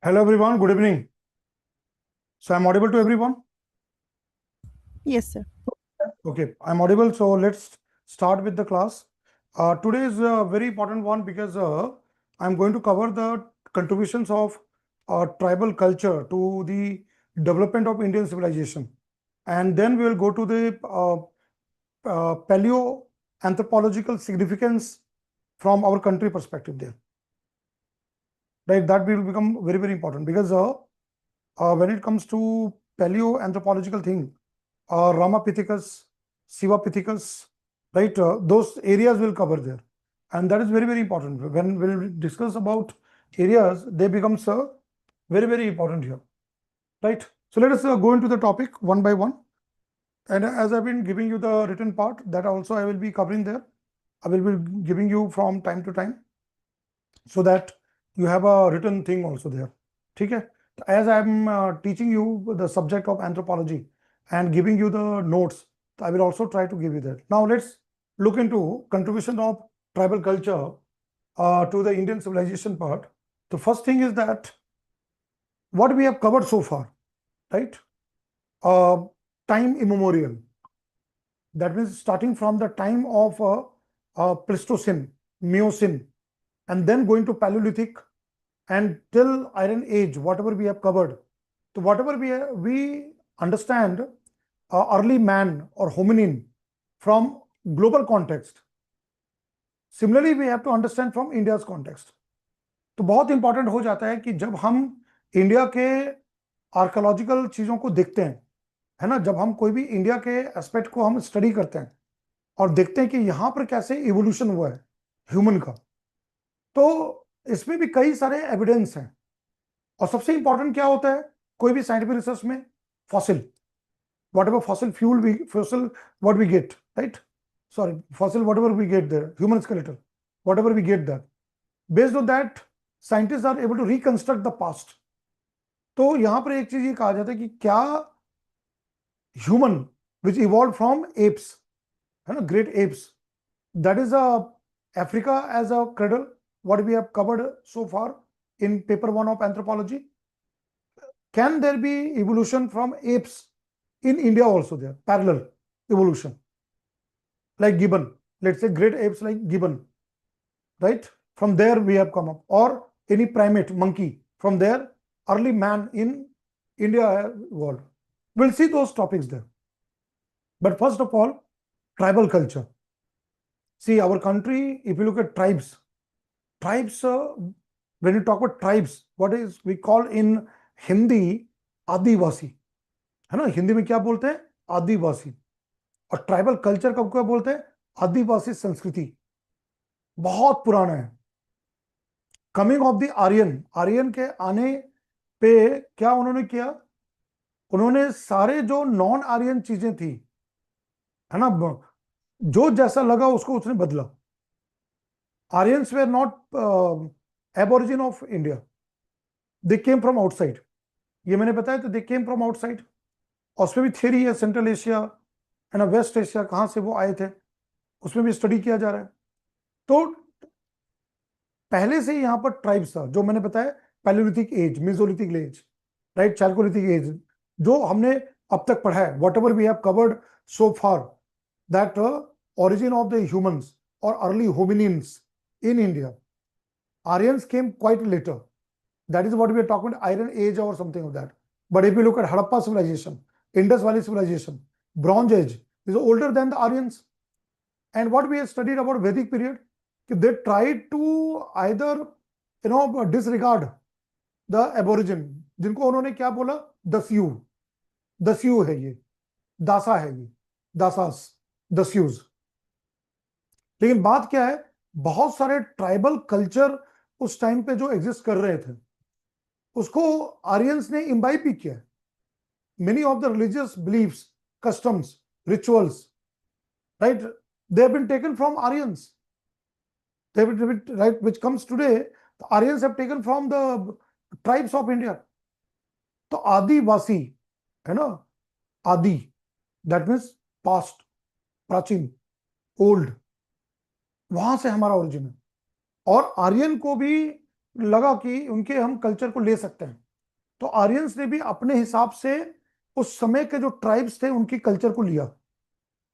Hello everyone, good evening. So I'm audible to everyone? Yes, sir. Okay, I'm audible. So let's start with the class. Today is a very important one because I'm going to cover the contributions of tribal culture to the development of Indian civilization. And then we will go to the paleo anthropological significance from our country perspective there. Right, that will become very, very important because when it comes to paleo anthropological thing, Ramapithecus, Sivapithecus, right? Those areas will cover there, and that is very, very important. When we'll discuss about areas, they become very, very important here, right? So let us go into the topic one by one. And as I've been giving you the written part, that also I will be covering there. I will be giving you from time to time, so that you have a written thing also there. Okay? As I'm teaching you the subject of anthropology and giving you the notes, I will also try to give you that. Now let's look into contribution of tribal culture to the Indian civilization part. The first thing is that what we have covered so far, right? Time immemorial. That means starting from the time of Pleistocene, Miocene, and then going to Paleolithic and till Iron Age, whatever we have covered. So whatever we understand early man or hominin from global context. Similarly, we have to understand from India's context. तो बहुत important हो जाता है कि जब हम India के archaeological चीजों को देखते हैं, है ना, जब हम कोई भी इंडिया के एस्पेक्ट को हम स्टडी करते हैं और देखते हैं कि यहाँ पर कैसे इवोल्यूशन हुआ है ह्यूमन का, तो इसमें भी कई सारे एविडेंस हैं. और सबसे इंपॉर्टेंट क्या होता है कोई भी साइंटिफिक रिसर्च में? Fossil, whatever fossil fuel what we get, right? Sorry, fossil, whatever we get there, human skeleton, whatever we get there, based on that scientists are able to reconstruct the past. तो यहां पर एक चीज ये कहा जाता है कि क्या human which evolve from apps, है ना, great apps, that is Africa as a cradle, what we have covered so far in paper 1 of anthropology. Can there be evolution from apes in India also there, parallel evolution, like gibbon, let's say great apes like gibbon, right? From there we have come up, or any primate, monkey, from there early man in India evolved. We'll see those topics there. But first of all, tribal culture. See, our country, if you look at tribes, when you talk about tribes, what is we call in Hindi आदिवासी, है ना. हिंदी में क्या बोलते हैं? आदिवासी. और tribal culture का क्या बोलते हैं? आदिवासी संस्कृति. बहुत पुराना है. Coming of the Aryan, Aryan के आने पे क्या उन्होंने किया? उन्होंने सारे जो नॉन आर्यन चीजें थी, है ना, जो जैसा लगा उसको उसने बदला. Aryans were not aborigine of India, they came from outside. ये मैंने बताया, तो दे केम फ्रॉम आउटसाइड. और उसमें भी थ्योरी है, सेंट्रल एशिया है ना, वेस्ट एशिया, कहां से वो आए थे, उसमें भी स्टडी किया जा रहा है. तो पहले से यहां पर ट्राइब्स था, जो मैंने बताया, Palaeolithic age, Mesolithic age, right, Chalcolithic age, जो हमने अब तक पढ़ा है, whatever we have covered so far, that origin of the humans or early hominins in India. Aryans came quite later. That is what we are talking about, Iron Age or something of that. But if you look at Harappa civilization, Indus Valley civilization, Bronze Age is older than the Aryans. And what we have studied about Vedic period, they tried to either, disregard the aborigine, जिनको उन्होंने क्या बोला? दस्यू है ये, दासा है ये, दासास, दस्यूज. लेकिन बात क्या है, बहुत सारे ट्राइबल कल्चर उस टाइम पे जो एग्जिस्ट कर रहे थे, उसको आर्यंस ने इम्बाइब भी किया. Many of the religious beliefs, customs, rituals, right, they have been taken from Aryans. They have been, right, which comes today, the Aryans have taken from the tribes of India. तो आदिवासी है ना, आदि, that means past, प्राचीन, old, वहां से हमारा origin है. और आर्यन को भी लगा कि उनके हम कल्चर को ले सकते हैं, तो आर्यंस ने भी अपने हिसाब से उस समय के जो ट्राइब्स थे उनकी कल्चर को लिया.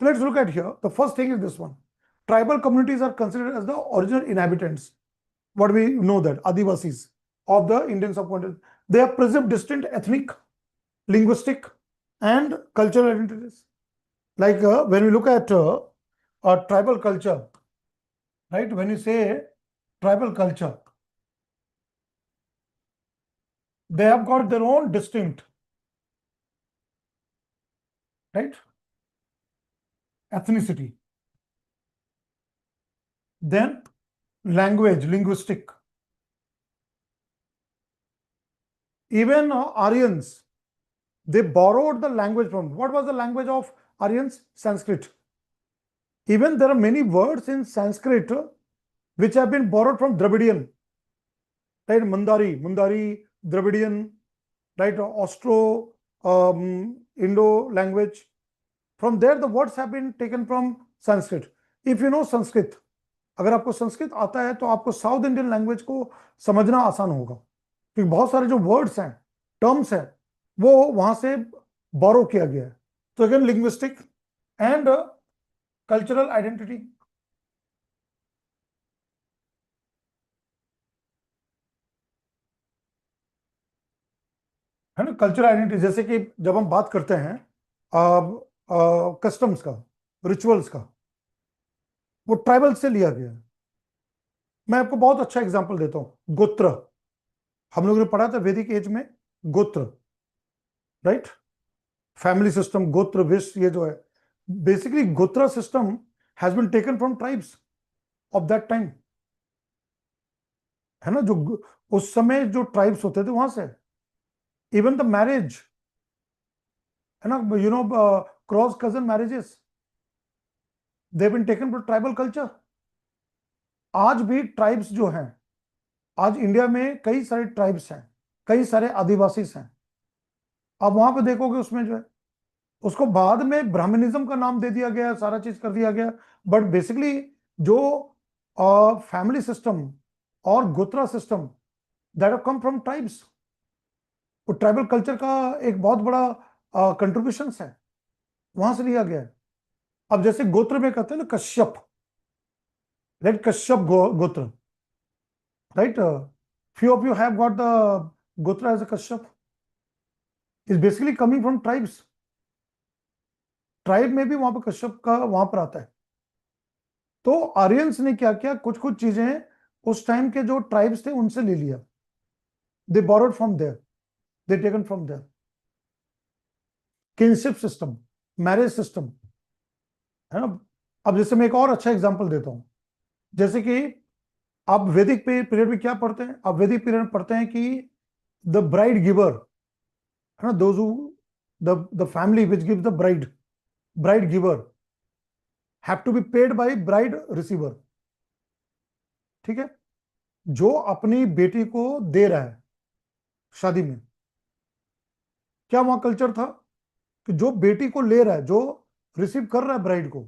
So let's look at here. The first thing is this one. Tribal communities are considered as the original inhabitants. What we know that Adivasis of the Indian subcontinent. They have preserved distinct ethnic, linguistic, and cultural identities. Like when we look at a tribal culture, right? When you say tribal culture, they have got their own distinct, right? Ethnicity. Then language, linguistic. Even Aryans, they borrowed the language from. What was the language of Aryans? Sanskrit. Even there are many words in Sanskrit which have been borrowed from Dravidian, right? Mundari, Dravidian, right? Austro, Indo language. From there, the words have been taken from Sanskrit. If you know Sanskrit, अगर आपको संस्कृत आता है तो आपको south Indian language को समझना आसान होगा, क्योंकि बहुत सारे जो वर्ड्स हैं, टर्म्स हैं, वो वहां से बोरो किया गया है. तो again linguistic and cultural identity. है ना, कल्चरल आइडेंटिटी. जैसे कि जब हम बात करते हैं कस्टम्स का, रिचुअल्स का, वो ट्राइबल से लिया गया है. मैं आपको बहुत अच्छा एग्जांपल देता हूं. गोत्र, हम लोगों ने पढ़ा था वैदिक एज में, gotra, right? Family system, gotra, विश, ये जो है basically gotra system has been taken from tribes of that time. है ना, जो उस समय जो ट्राइब्स होते थे वहां से. इवन द मैरिज, है ना, you know, cross cousin marriages, they been taken from tribal culture. आज भी ट्राइब्स जो हैं, आज इंडिया में कई सारे ट्राइब्स हैं, कई सारे आदिवासी हैं. आप वहां पे देखोगे उसमें जो है, उसको बाद में ब्राह्मणिज्म का नाम दे दिया गया, सारा चीज कर दिया गया. बट बेसिकली जो फैमिली सिस्टम और गोत्रा system that have come from tribes, वो ट्राइबल कल्चर का एक बहुत बड़ा कंट्रीब्यूशन है, वहां से लिया गया है. अब जैसे गोत्र में कहते हैं ना Kashyap, right? Kashyap gotra, right? Few of you have got the gotra as a Kashyap. Is basically coming from tribes. Tribe में भी वहां पर कश्यप का वहां पर आता है. तो आर्यंस ने क्या किया, कुछ कुछ चीजें उस टाइम के जो ट्राइब्स थे उनसे ले लिया. They borrowed from there, they taken from there. Kinship system, marriage system, है ना. अब जैसे मैं एक और अच्छा एग्जांपल देता हूं. जैसे कि आप वैदिक पीरियड में क्या पढ़ते हैं? आप वैदिक पीरियड में पढ़ते हैं कि द ब्राइड गिवर, है ना, those who, the family which gives the bride giver have to be paid by bride receiver. ठीक है, जो अपनी बेटी को दे रहा है शादी में, क्या वहां कल्चर था कि जो बेटी को ले रहा है, जो रिसीव कर रहा है ब्राइड को,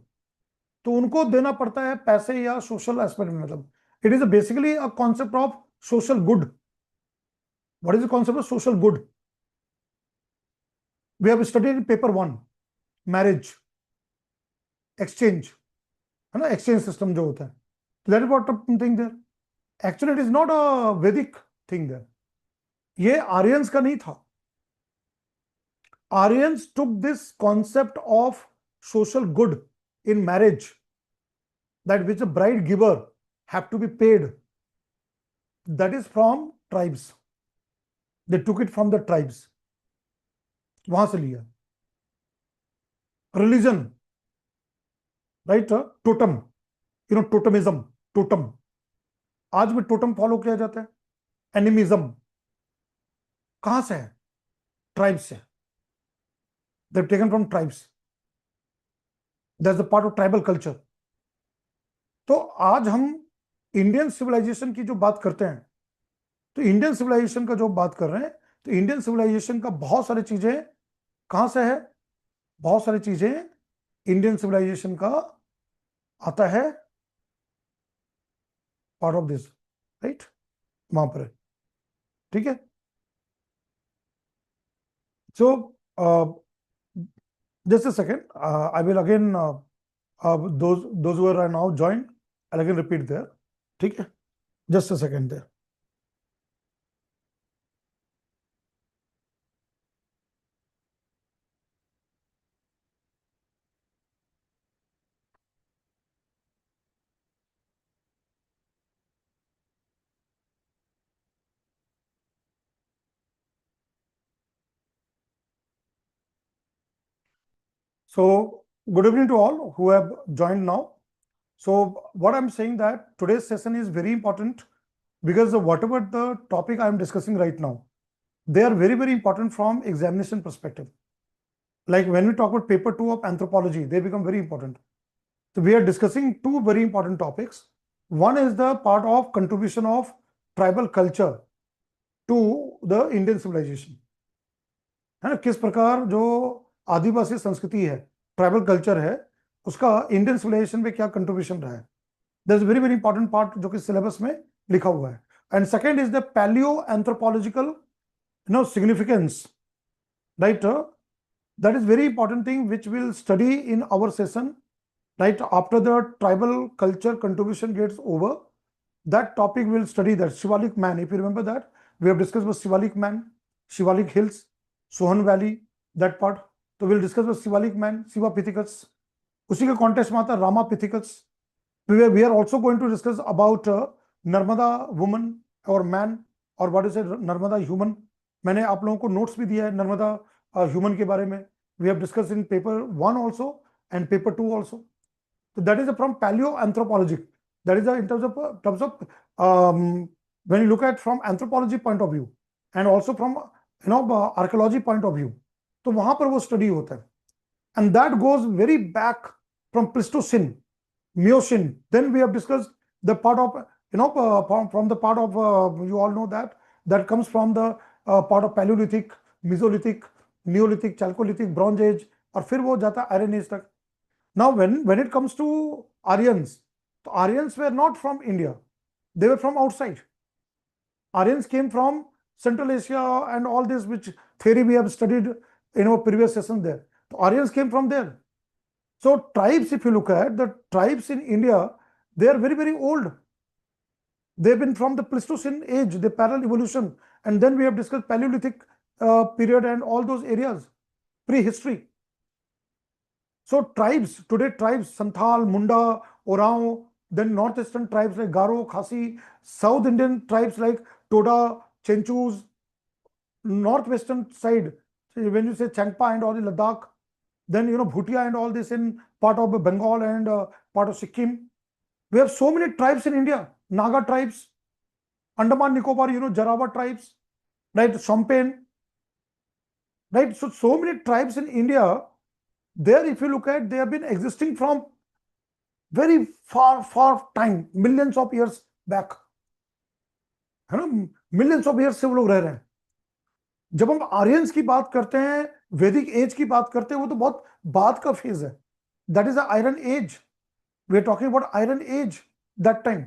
तो उनको देना पड़ता है पैसे या सोशल एस्पेक्ट में. मतलब it is basically a concept of social good. What is the concept of social good? We have studied in paper 1, marriage exchange, है ना, एक्सचेंज सिस्टम जो होता है. That is what thing there. Actually it is not a Vedic thing there. ये Aryans का नहीं था. Aryans took this concept of social good in marriage, that which a bride giver have to be paid, that is from tribes. They took it from the tribes. वहां से लिया. Religion, right? Totem, you know, totemism, totem. आज भी totem follow किया जाता है. Animism कहां से है? ट्राइब्स से. They've taken from tribes. That's the part of tribal culture. तो आज हम इंडियन सिविलाइजेशन की जो बात करते हैं, तो इंडियन सिविलाइजेशन का जो बात कर रहे हैं, तो इंडियन सिविलाइजेशन का बहुत सारी चीजें कहां से है? बहुत सारी चीजें इंडियन सिविलाइजेशन का आता है पार्ट ऑफ दिस, राइट? वहां पर है, ठीक है। So just a second, I will again those who are now joined, I'll again repeat there, ठीक है, just a second there. So good evening to all who have joined now. So what I'm saying that today's session is very important because whatever the topic I'm discussing right now, they are very, very important from examination perspective. Like when we talk about paper 2 of anthropology, they become very important. So we are discussing two very important topics. One is the part of contribution of tribal culture to the Indian civilization. है ना, किस प्रकार जो आदिवासी संस्कृति है, tribal culture है, उसका Indian civilisation में क्या कंट्रीब्यूशन रहा है. That's very very important part जो कि सिलेबस में लिखा हुआ है. And second is the palaeo anthropological significance, right? That is very important thing which we'll study in our session, right? After the tribal culture contribution gets over, that topic we'll study that Shivalik man. If you remember that, we have discussed about Shivalik man, Shivalik hills, Sohan Valley, that part. So we'll discuss about Shivalik man, Shiva Pithicus. उसी के context में आता Rama पिथिकस. We are also going to discuss about Narmada woman or man, or what is it, Narmada human. मैंने आप लोगों को notes भी दिया है नर्मदा ह्यूमन के बारे में. We have discuss in paper 1 also and paper 2 also. So that is from paleo anthropology. That is in terms of when you look at from anthropology point of view and also from archaeology point of view. तो वहां पर वो study होता है. And that goes very back from Pleistocene, Miocene. Then we have discussed the part of from the part of you all know that comes from the part of Paleolithic, Mesolithic, Neolithic, Chalcolithic, Bronze Age, और फिर वो जाता Iron Age तक. Now when it comes to Aryans, so Aryans were not from India, they were from outside. Aryans came from Central Asia and all this which theory we have studied in our previous session there. So Aryans came from there. So tribes, if you look at the tribes in India, they are very, very old. They've been from the Pleistocene age, the parallel evolution. And then we have discussed Paleolithic period and all those areas, prehistory. So tribes, today tribes, Santhal, Munda, Orao, then northeastern tribes like Garo, Khasi, South Indian tribes like Toda, Chenchus, northwestern side, when you say Changpa and all the Ladakh, then Bhutia and all this in part of Bengal and part of Sikkim. We have so many tribes in India. Naga tribes, Andaman Nicobar, Jarawa tribes, right? Shompen, right? So many tribes in India. There, if you look at, they have been existing from very far, far time, millions of years back. है ना, millions of years से वो लोग रह रहे हैं. जब हम आर्यंस की बात करते हैं, वैदिक एज की बात करते हैं, वो तो बहुत बाद का फेज है. That is the Iron Age. We are talking about Iron Age that time,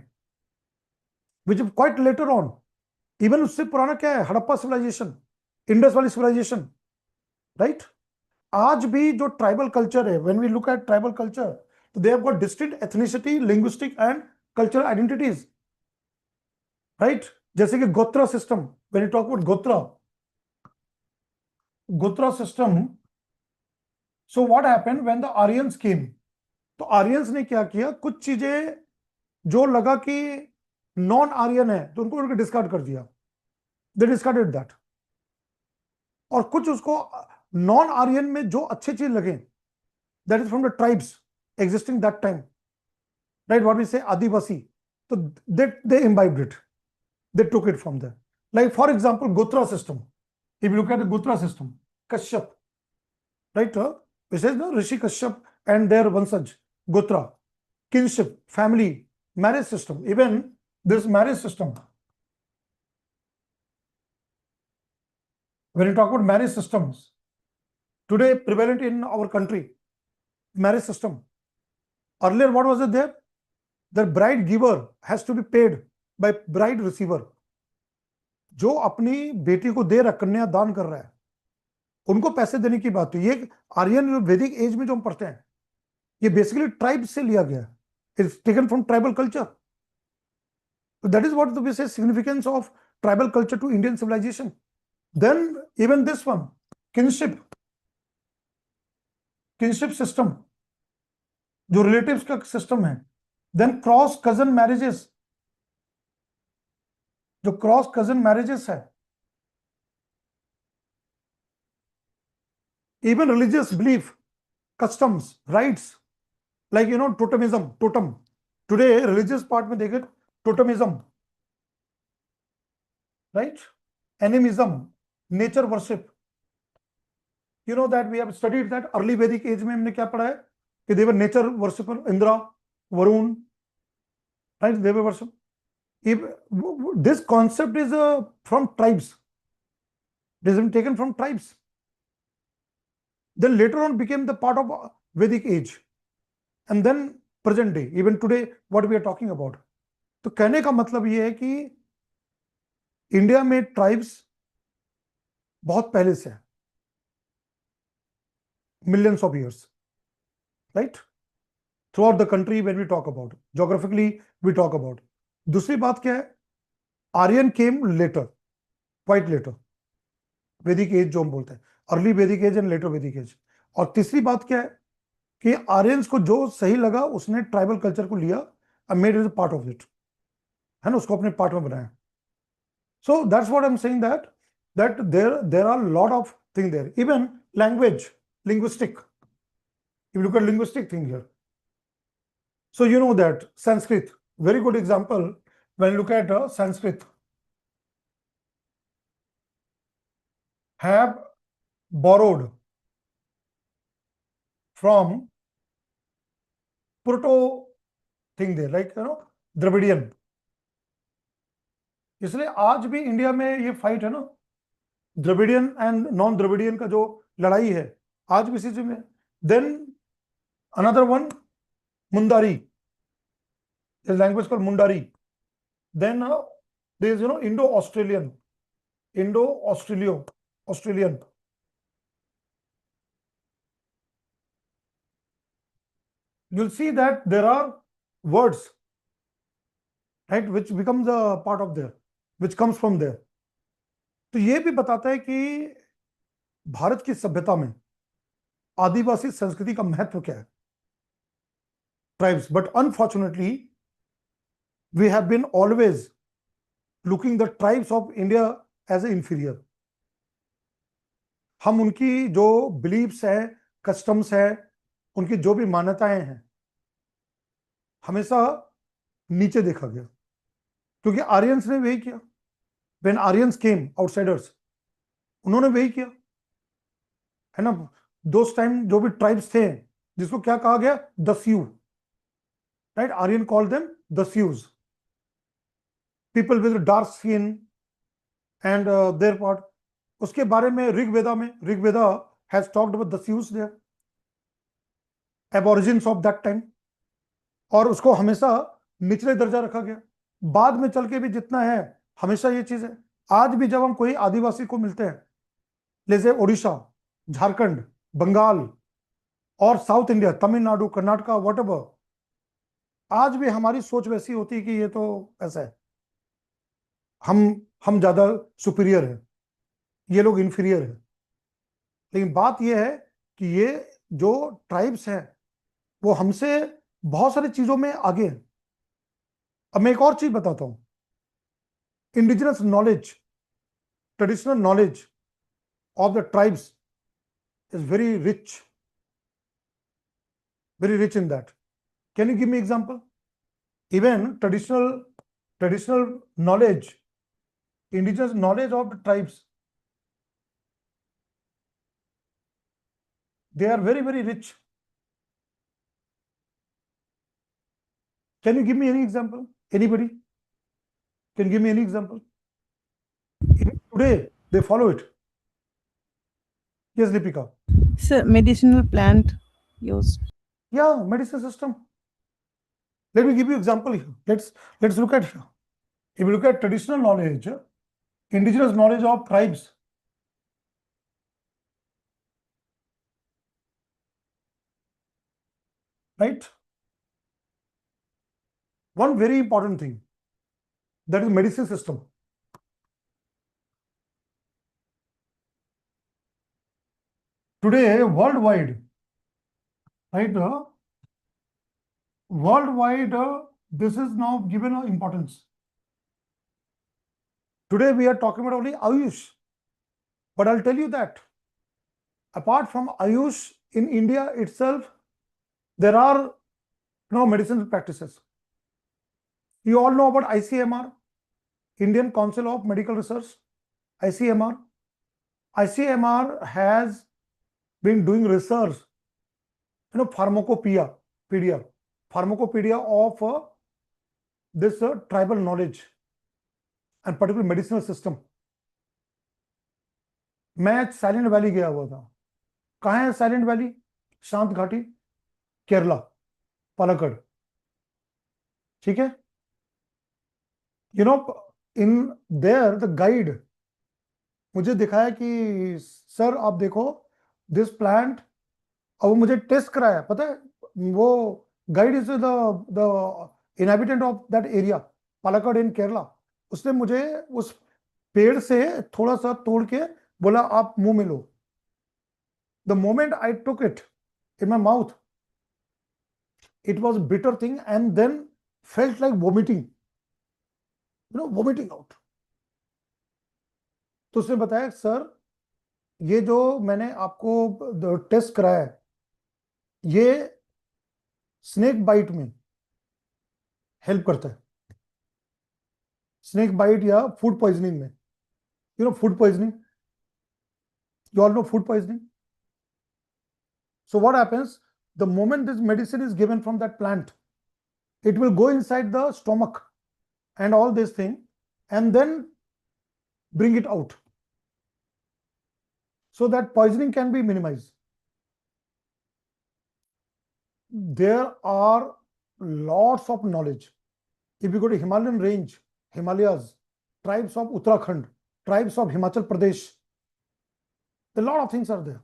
which is quite later on. Even उससे पुराना क्या है, Harappa civilisation, Indus valley civilisation, right? आज भी जो ट्राइबल कल्चर है, when we look at tribal culture, they have got distinct ethnicity, linguistic and cultural identities, right? जैसे कि गोत्रा system, when you talk about गोत्रा system, so what happened when the Aryans came? तो Aryans ने क्या किया, कुछ चीजें जो लगा कि नॉन आर्यन है तो उनको डिस्कार्ड कर दिया. दे डिस्कार्डेड दैट. और कुछ उसको नॉन आर्यन में जो अच्छे चीज लगे, that is from the tribes existing that time, right? What we say adivasi, तो they imbibed it, they took it from there. Like for example gotra system, if you look at the gotra system, Kashyap, right? Which is no Rishi Kashyap and their vansaj, Gotra, kinship, family, marriage system. Even this marriage system, when you talk about marriage systems, today prevalent in our country, marriage system. Earlier, what was it there? The bride giver has to be paid by bride receiver. जो अपनी बेटी को दे रहा, कन्या दान कर रहा है, उनको पैसे देने की बात हुई। ये आर्यन वैदिक एज में जो हम पढ़ते हैं, ये बेसिकली ट्राइब से लिया गया, it's taken from tribal culture. That is what the basic significance of tribal culture to Indian civilisation. Then even this one, kinship, kinship system, जो रिलेटिव्स का सिस्टम है। देन क्रॉस कजन मैरिजेस, जो cross cousin marriages है। Even religious belief, customs, rights, like totemism, totem. Today, religious part में देखें, totemism, right? Animism, nature worship. You know that we have studied that early Vedic age में हमने क्या पढ़ा है कि they were nature worshipper, Indra, Varun, right? They were worship. If this concept is from tribes, it has been taken from tribes. Then later on became the part of Vedic age, and then present day, even today, what we are talking about. तो कहने का मतलब ये है कि India में tribes बहुत पहले से है, millions of years, right, throughout the country. When we talk about geographically, we talk about. दूसरी बात क्या है, Aryan came later, quite later, Vedic age जो हम बोलते हैं, early Vedic age and later Vedic age. और तीसरी बात क्या है कि आर्यंस को जो सही लगा उसने ट्राइबल कल्चर को लिया और made it part of it, है ना, उसको अपने पार्ट में बनाया। So that's what I'm saying, that there are a lot of things there. Even language, linguistic. If you look at linguistic thing here. So you know that Sanskrit, very good example when you look at Sanskrit, have borrowed from proto thing there, like Dravidian. इसलिए आज भी India में ये fight है ना, Dravidian and non Dravidian का जो लड़ाई है, आज भी इसी में। Then another one, Mundari, language called Mundari. Then there is Indo Australian, Indo Australian. you'll see that there are words, right, which becomes a part of there, which comes from there. तो ये भी बताता है कि भारत की सभ्यता में आदिवासी संस्कृति का महत्व क्या है, tribes. But unfortunately we have been always looking the tribes of India as a inferior. हम उनकी जो बिलीव्स है, कस्टम्स है, उनकी जो भी मान्यताएं हैं, हमेशा नीचे देखा गया, क्योंकि आर्यंस ने वही किया। व्हेन आर्यंस केम, आउटसाइडर्स, उन्होंने वही किया, है ना। दोस टाइम जो भी ट्राइब्स थे, जिसको क्या कहा गया, Dasyu, right, Aryan called them Dasyus, people with dark skin and their part. उसके बारे में ऋग्वेदा में, Rigveda has talked about Dasyus there, aborigines of that time, और उसको हमेशा निचले दर्जा रखा गया। बाद में चल के भी जितना है, हमेशा ये चीज है। आज भी जब हम कोई आदिवासी को मिलते हैं, जैसे उड़ीसा, झारखंड, बंगाल और south India, Tamil Nadu, Karnataka, whatever, आज भी हमारी सोच वैसी होती है कि ये तो ऐसा है, हम ज्यादा सुपीरियर है, ये लोग इंफीरियर है। लेकिन बात ये है कि ये जो ट्राइब्स हैं वो हमसे बहुत सारी चीजों में आगे हैं। अब मैं एक और चीज बताता हूं, indigenous knowledge, traditional knowledge of the tribes is very rich in that. Can you give me example? Even traditional knowledge, indigenous knowledge of the tribes, they are very, very rich. Can you give me any example? Anybody can give me any example? Even today they follow it. Yes, Deepika. Sir, medicinal plant used. Yeah, medicine system. Let me give you example here. Let's look at here. If you look at traditional knowledge, indigenous knowledge of tribes. Right? One very important thing, that is medicine system. Today, worldwide, right? Worldwide, this is now given importance. Today, we are talking about only Ayush. But I'll tell you that apart from Ayush, in India itself, there are medicinal practices. You all know about ICMR, Indian Council of Medical Research, ICMR. ICMR has been doing research, pharmacopoeia of this tribal knowledge and particular medicinal system. मैं silent valley गया हुआ था. कहाँ है silent valley? शांत घाटी, केरला, पालक्कड़. ठीक है? इन देयर द गाइड मुझे दिखाया कि सर आप देखो दिस प्लांट, और वो मुझे टेस्ट कराया. पता है, वो guide is the inhabitant of that area, Palakkad in Kerala. उसने मुझे उस पेड़ से थोड़ा सा तोड़ के बोला आप मुंह में लो. The moment I took it in my mouth, it was a bitter thing and then felt like vomiting, vomiting out. तो उसने बताया सर ये जो मैंने आपको टेस्ट कराया है, ये स्नेक बाइट में हेल्प करता है. स्नेक बाइट या फूड पॉइजनिंग में. Food poisoning, you all know food poisoning. So what happens, the moment this medicine is given from that plant, it will go inside the stomach and all this thing and then bring it out, so that poisoning can be minimized. There are lots of knowledge. If you go to Himalayan range, Himalayas, tribes of Uttarakhand, tribes of Himachal Pradesh, a lot of things are there.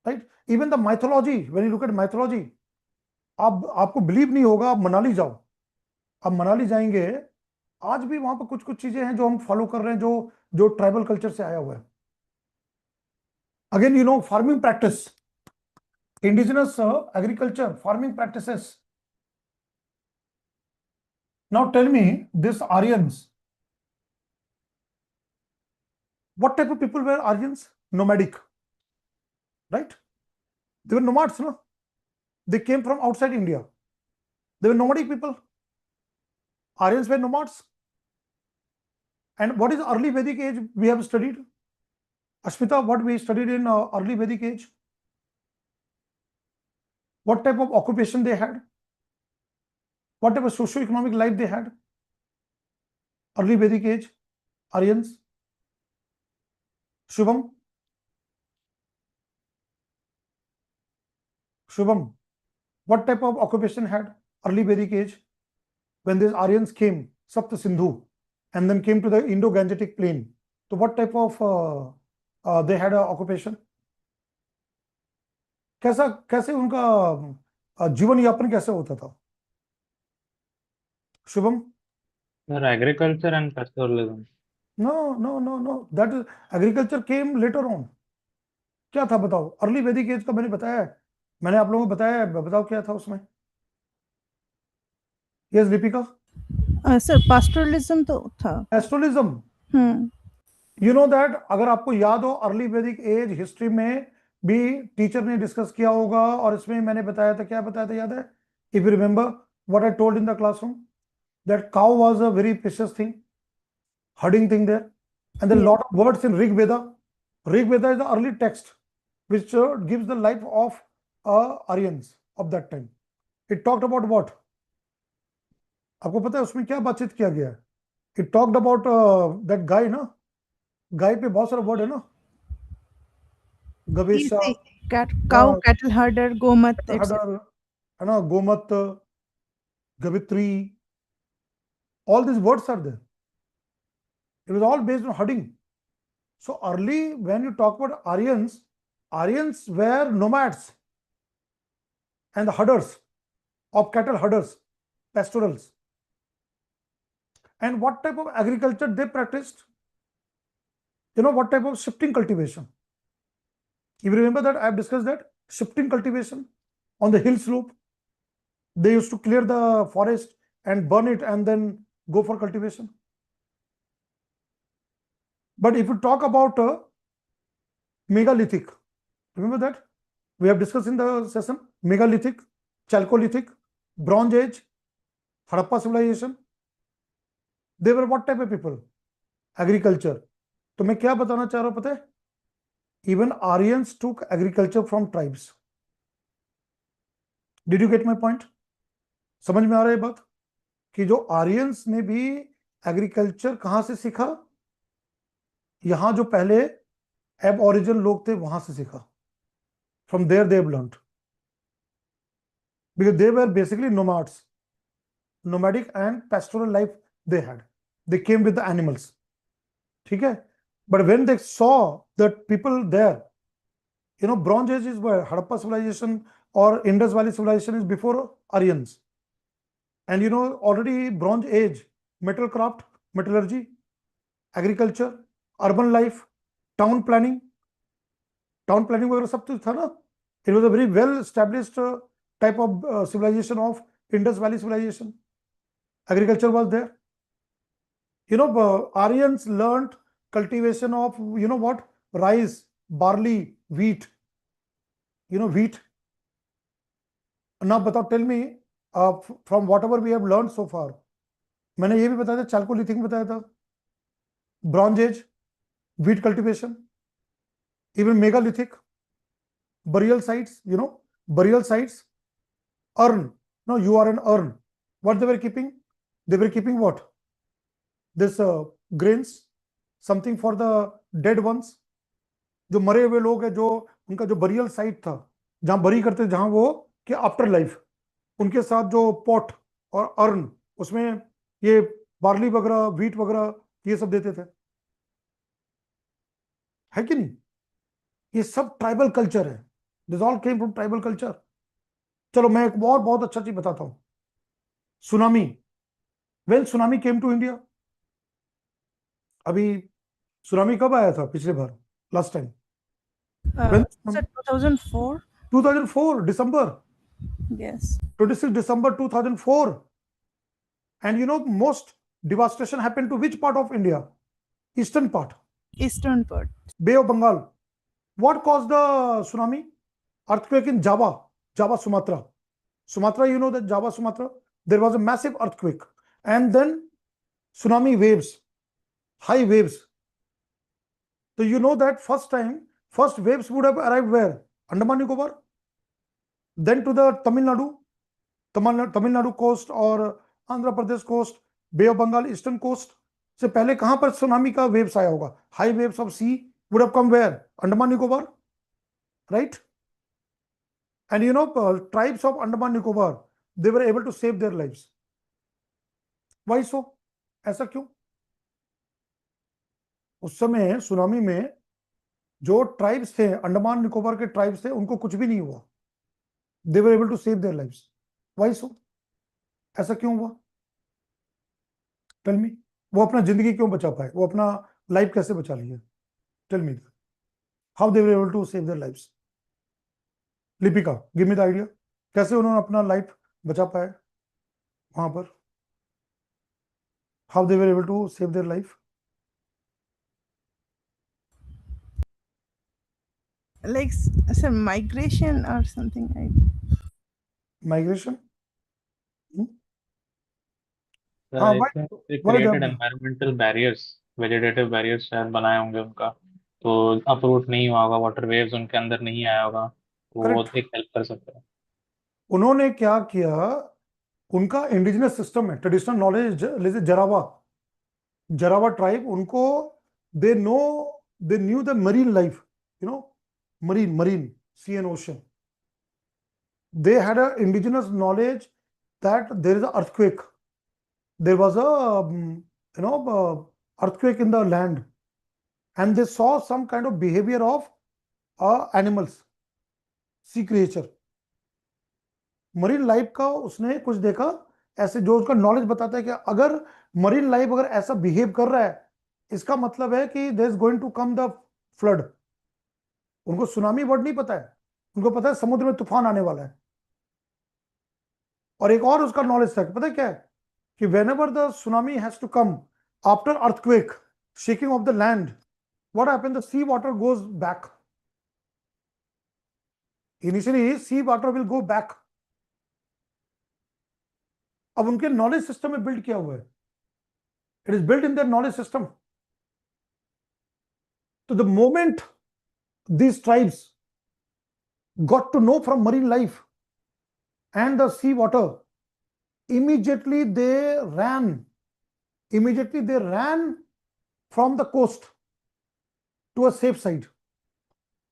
Right? Even the mythology, when you look at mythology, आपको believe नहीं होगा. आप मनाली जाओ, आप मनाली जाएंगे, आज भी वहां पर कुछ कुछ चीजें हैं जो हम फॉलो कर रहे हैं, जो ट्राइबल कल्चर से आया हुआ है. Again farming practice, indigenous agriculture, farming practices. Now tell me, this Aryans, what type of people were Aryans? Nomadic, right? They were nomads, no? They came from outside India. They were nomadic people. Aryans were nomads. And what is early Vedic age we have studied? Ashmita, what we studied in early Vedic age? What type of occupation they had? What type of socio-economic life they had? Early Vedic age, Aryans. Shubham, what type of occupation had early Vedic age when these Aryans came, Sapta Sindhu, and then came to the Indo-Gangetic plain? So what type of they had a occupation? कैसे उनका जीवन यापन कैसे होता था? Shubham? Sir, agriculture and pastoralism. No. That is, agriculture came later on. क्या था बताओ? अर्ली वैदिक एज का मैंने बताया है, मैंने आप लोगों को बताया है, बताओ क्या था उसमें? यस दीपिका? सर pastoralism तो था. Pastoralism. You know that, अगर आपको याद हो अर्ली वैदिक एज हिस्ट्री में भी टीचर ने डिस्कस किया होगा, और इसमें मैंने बताया था, क्या बताया था याद है? If you remember what I told in the classroom, that cow was a very precious thing, herding thing there, and then lot of words in Rig Veda. Rig Veda is the early text which gives the life of Aryans of that time. It talked about what? आपको पता है उसमें क्या बातचीत किया गया है? It talked about that guy, ना? गाय पे बहुत सारा वर्ड है ना? गवेशा, cow, cattle herder, gomat, है ना? Gomat, गवित्री, all these words are there. It was all based on herding. So early, when you talk about Aryans, Aryans were nomads and the herders of cattle, herders, pastorals. And what type of agriculture they practiced? You know, what type of shifting cultivation? You remember that I have discussed that shifting cultivation on the hill slope. They used to clear the forest and burn it and then go for cultivation. But if you talk about megalithic, remember that we have discussed in the session, megalithic, chalcolithic, bronze age, Harappa civilization. They were what type of people? Agriculture. तो मैं क्या बताना चाह रहा हूं पता है? Even Aryans took agriculture from tribes. Did you get my point? समझ में आ रहा है बात कि जो आर्यंस ने भी एग्रीकल्चर कहां से सीखा? यहां जो पहले एबओरिजिन लोग थे वहां से सीखा. From there they have learned, because they were basically nomads, nomadic and pastoral life they had. They came with the animals. ठीक है? But when they saw that people there, you know, Bronze Age is where Harappa civilization or Indus Valley civilization is before Aryans. And you know, already Bronze Age, metal craft, metallurgy, agriculture, urban life, town planning वगैरह सब तो था ना. It was a very well established type of civilization of Indus Valley civilization. Agriculture was there. You know, Aryans learned cultivation of, you know what, rice, barley, wheat. You know, wheat. Now, बताओ, tell me, from whatever we have learned so far, मैंने ये भी बताया था, chalcolithic में बताया था, Bronze Age, wheat cultivation, even megalithic, burial sites, you know, burial sites, urn. No, you are an urn. What they were keeping? They were keeping what? This grains, something for the dead ones. जो मरे हुए लोग हैं, जो उनका जो burial site था, जहां बरी करते, जहां वो कि आफ्टर लाइफ, उनके साथ जो पॉट और अर्न, उसमें ये बार्ली वगैरह, व्हीट वगैरह, ये सब देते थे, है कि नहीं? ये सब ट्राइबल कल्चर है. This all came from tribal culture. चलो मैं एक और बहुत अच्छा चीज बताता हूं. Tsunami. When tsunami came to India, अभी सुनामी कब आया था पिछले बार, last time? Sir, 2004. 2004 December. Yes. 26 December 2004. And you know, most devastation happened to which part of India? Eastern part, Eastern part. Bay of Bengal. What caused the tsunami? Earthquake in Java, Sumatra. Sumatra, you know that Java, Sumatra, there was a massive earthquake. And then tsunami waves, high waves. So you know that first waves would have arrived where? Andaman Nicobar. Then to the Tamil Nadu coast or Andhra Pradesh coast, Bay of Bengal, eastern coast. से पहले कहां पर tsunami का waves आया होगा? High waves of sea would have come where? Andaman Nicobar, right? And you know, tribes of Andaman Nicobar, they were able to save their lives. Why so? ऐसा क्यों? उस समय सुनामी में जो ट्राइब्स थे, अंडमान निकोबार के ट्राइब्स थे, उनको कुछ भी नहीं हुआ. They were able to save their lives. Why so? ऐसा क्यों हुआ? Tell me. वो अपना जिंदगी क्यों बचा पाए? वो अपना लाइफ कैसे बचा लिए? Tell me. How they were able to save their lives? Lipika, give me the idea. कैसे उन्होंने अपना लाइफ बचा पाए वहां पर? How they were able to save their life? Like, sir, migration or something like Migration? I why? think they Why created that? environmental barriers, vegetative barriers शायद बनाए होंगे उनका, तो अपरूट नहीं हुआ होगा, वाटर वेव्स उनके अंदर नहीं आया होगा, तो वो Correct. एक हेल्प कर सकता है. उन्होंने क्या किया? उनका इंडिजिनस सिस्टम है, ट्रेडिशनल नॉलेज, जैसे जरावा ट्राइब, उनको they knew the marine life, you know, marine sea and ocean. They had an indigenous knowledge that there is an earthquake, there was a earthquake in the land, and they saw some kind of behavior of animals, sea creature. Marine life का उसने कुछ देखा, ऐसे जो उसका knowledge बताता है कि अगर मरीन लाइफ अगर ऐसा बिहेव कर रहा है, इसका मतलब है कि there is going to come the flood. उनको सुनामी वर्ड नहीं पता है, उनको पता है समुद्र में तूफान आने वाला है. और एक और उसका नॉलेज था, पता है क्या है, कि whenever the tsunami has to come after earthquake, shaking of the land, what happens? The sea water goes back. Initially, sea water will go back. अब उनके नॉलेज सिस्टम में बिल्ड किया हुआ है. It is built in their knowledge system. So the moment these tribes got to know from marine life and the sea water, immediately they ran. Immediately they ran from the coast to a safe side.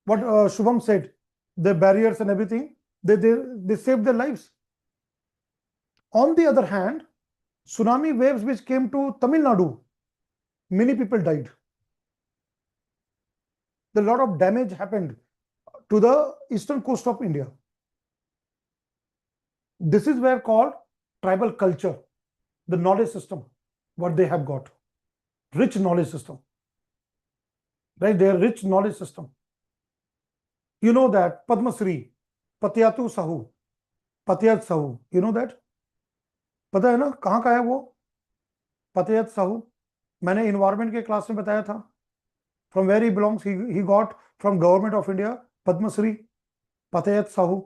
What Shubham said, the barriers and everything, they saved their lives. On the other hand, tsunami waves which came to Tamil Nadu, many people died. A lot of damage happened to the eastern coast of India. This is where called tribal culture, the knowledge system, what they have got. Rich knowledge system. Right? Their rich knowledge system. You know that Padma Shri, Patyatu Sahu, Patyat Sahu. You know that? पता है ना कहाँ का है वो पतयत साहू? मैंने environment के class में बताया था. From where he belongs, he got from government of India Padmashri. Patayat Sahu,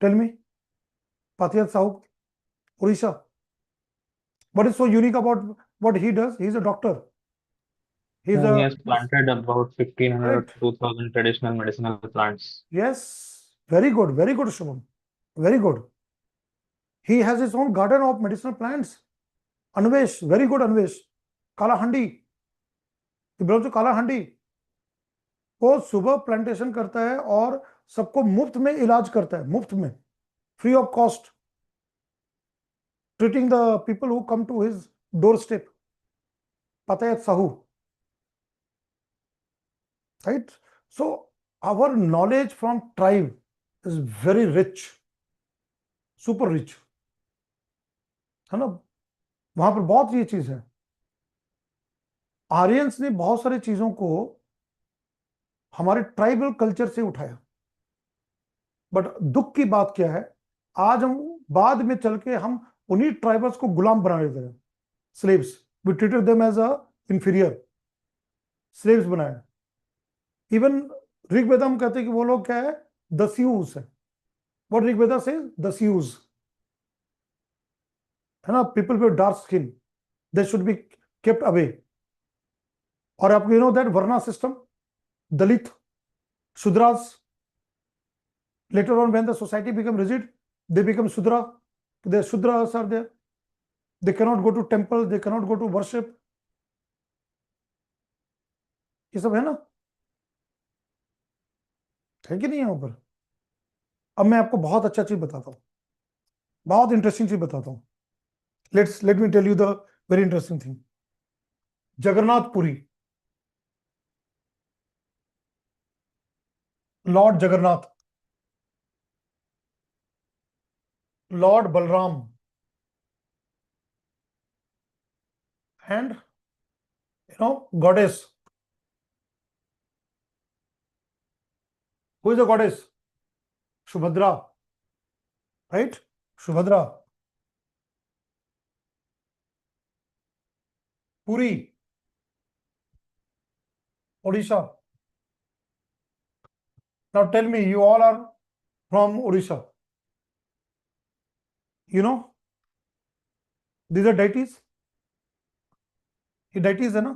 tell me. Patayat Sahu, Orissa. What is so unique about what he does? He is a doctor. He is He a has planted about 1500 right. to 2000 traditional medicinal plants. Yes, very good, Shubham, very good. He has his own garden of medicinal plants. Anvesh, very good Anvesh. Kalahandi, he belongs to Kalahandi. वो सुबह plantation करता है और सबको मुफ्त में इलाज करता है, मुफ्त में, free of cost, treating the people who come to his doorstep. Patayat Sahu, right? So our knowledge from tribe is very rich, super rich, है ना. वहां पर बहुत ये चीज है. आर्यंस ने बहुत सारी चीजों को हमारे ट्राइबल कल्चर से उठाया. बट दुख की बात क्या है, आज हम बाद में चल के हम उन्हीं ट्राइबल्स को गुलाम बना देते हैं. Slaves, we treated them as a inferior. Slaves बनाए. इवन ऋग्वेदा हम कहते हैं कि वो लोग क्या है, दस्यूज है. व्हाट ऋग्वेदा से, दस्यूज, है ना. People with dark skin, they should be kept away. और आपको you know that varna system, Dalit, Shudras, later on when the society become rigid, they become shudra. The shudras are there, they cannot go to temple, they cannot go to worship. ये सब है ना, है कि नहीं यहाँ पर. अब मैं आपको बहुत अच्छा चीज बताता हूँ, बहुत इंटरेस्टिंग चीज बताता हूँ. Let me tell you the very interesting thing. Jagannath Puri, lord Jagannath, lord Balram, and goddess. Who is the goddess? Subhadra, right? Subhadra. Puri, Odisha. Now tell me, you all are from Odisha. You know, these are deities. ये deities है ना.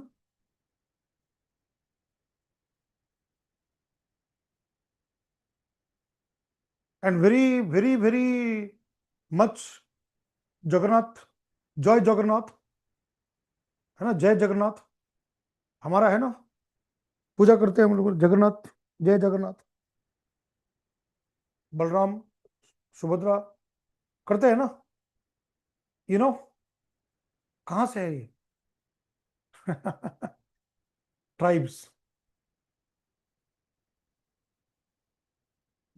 And very much Jagannath, जय जगन्नाथ, है ना. जय जगन्नाथ हमारा है ना, पूजा करते हैं हम लोग जगन्नाथ, जय जगन्नाथ. बलराम, सुभद्रा करते हैं ना. यू नो कहां से है ये? Tribes.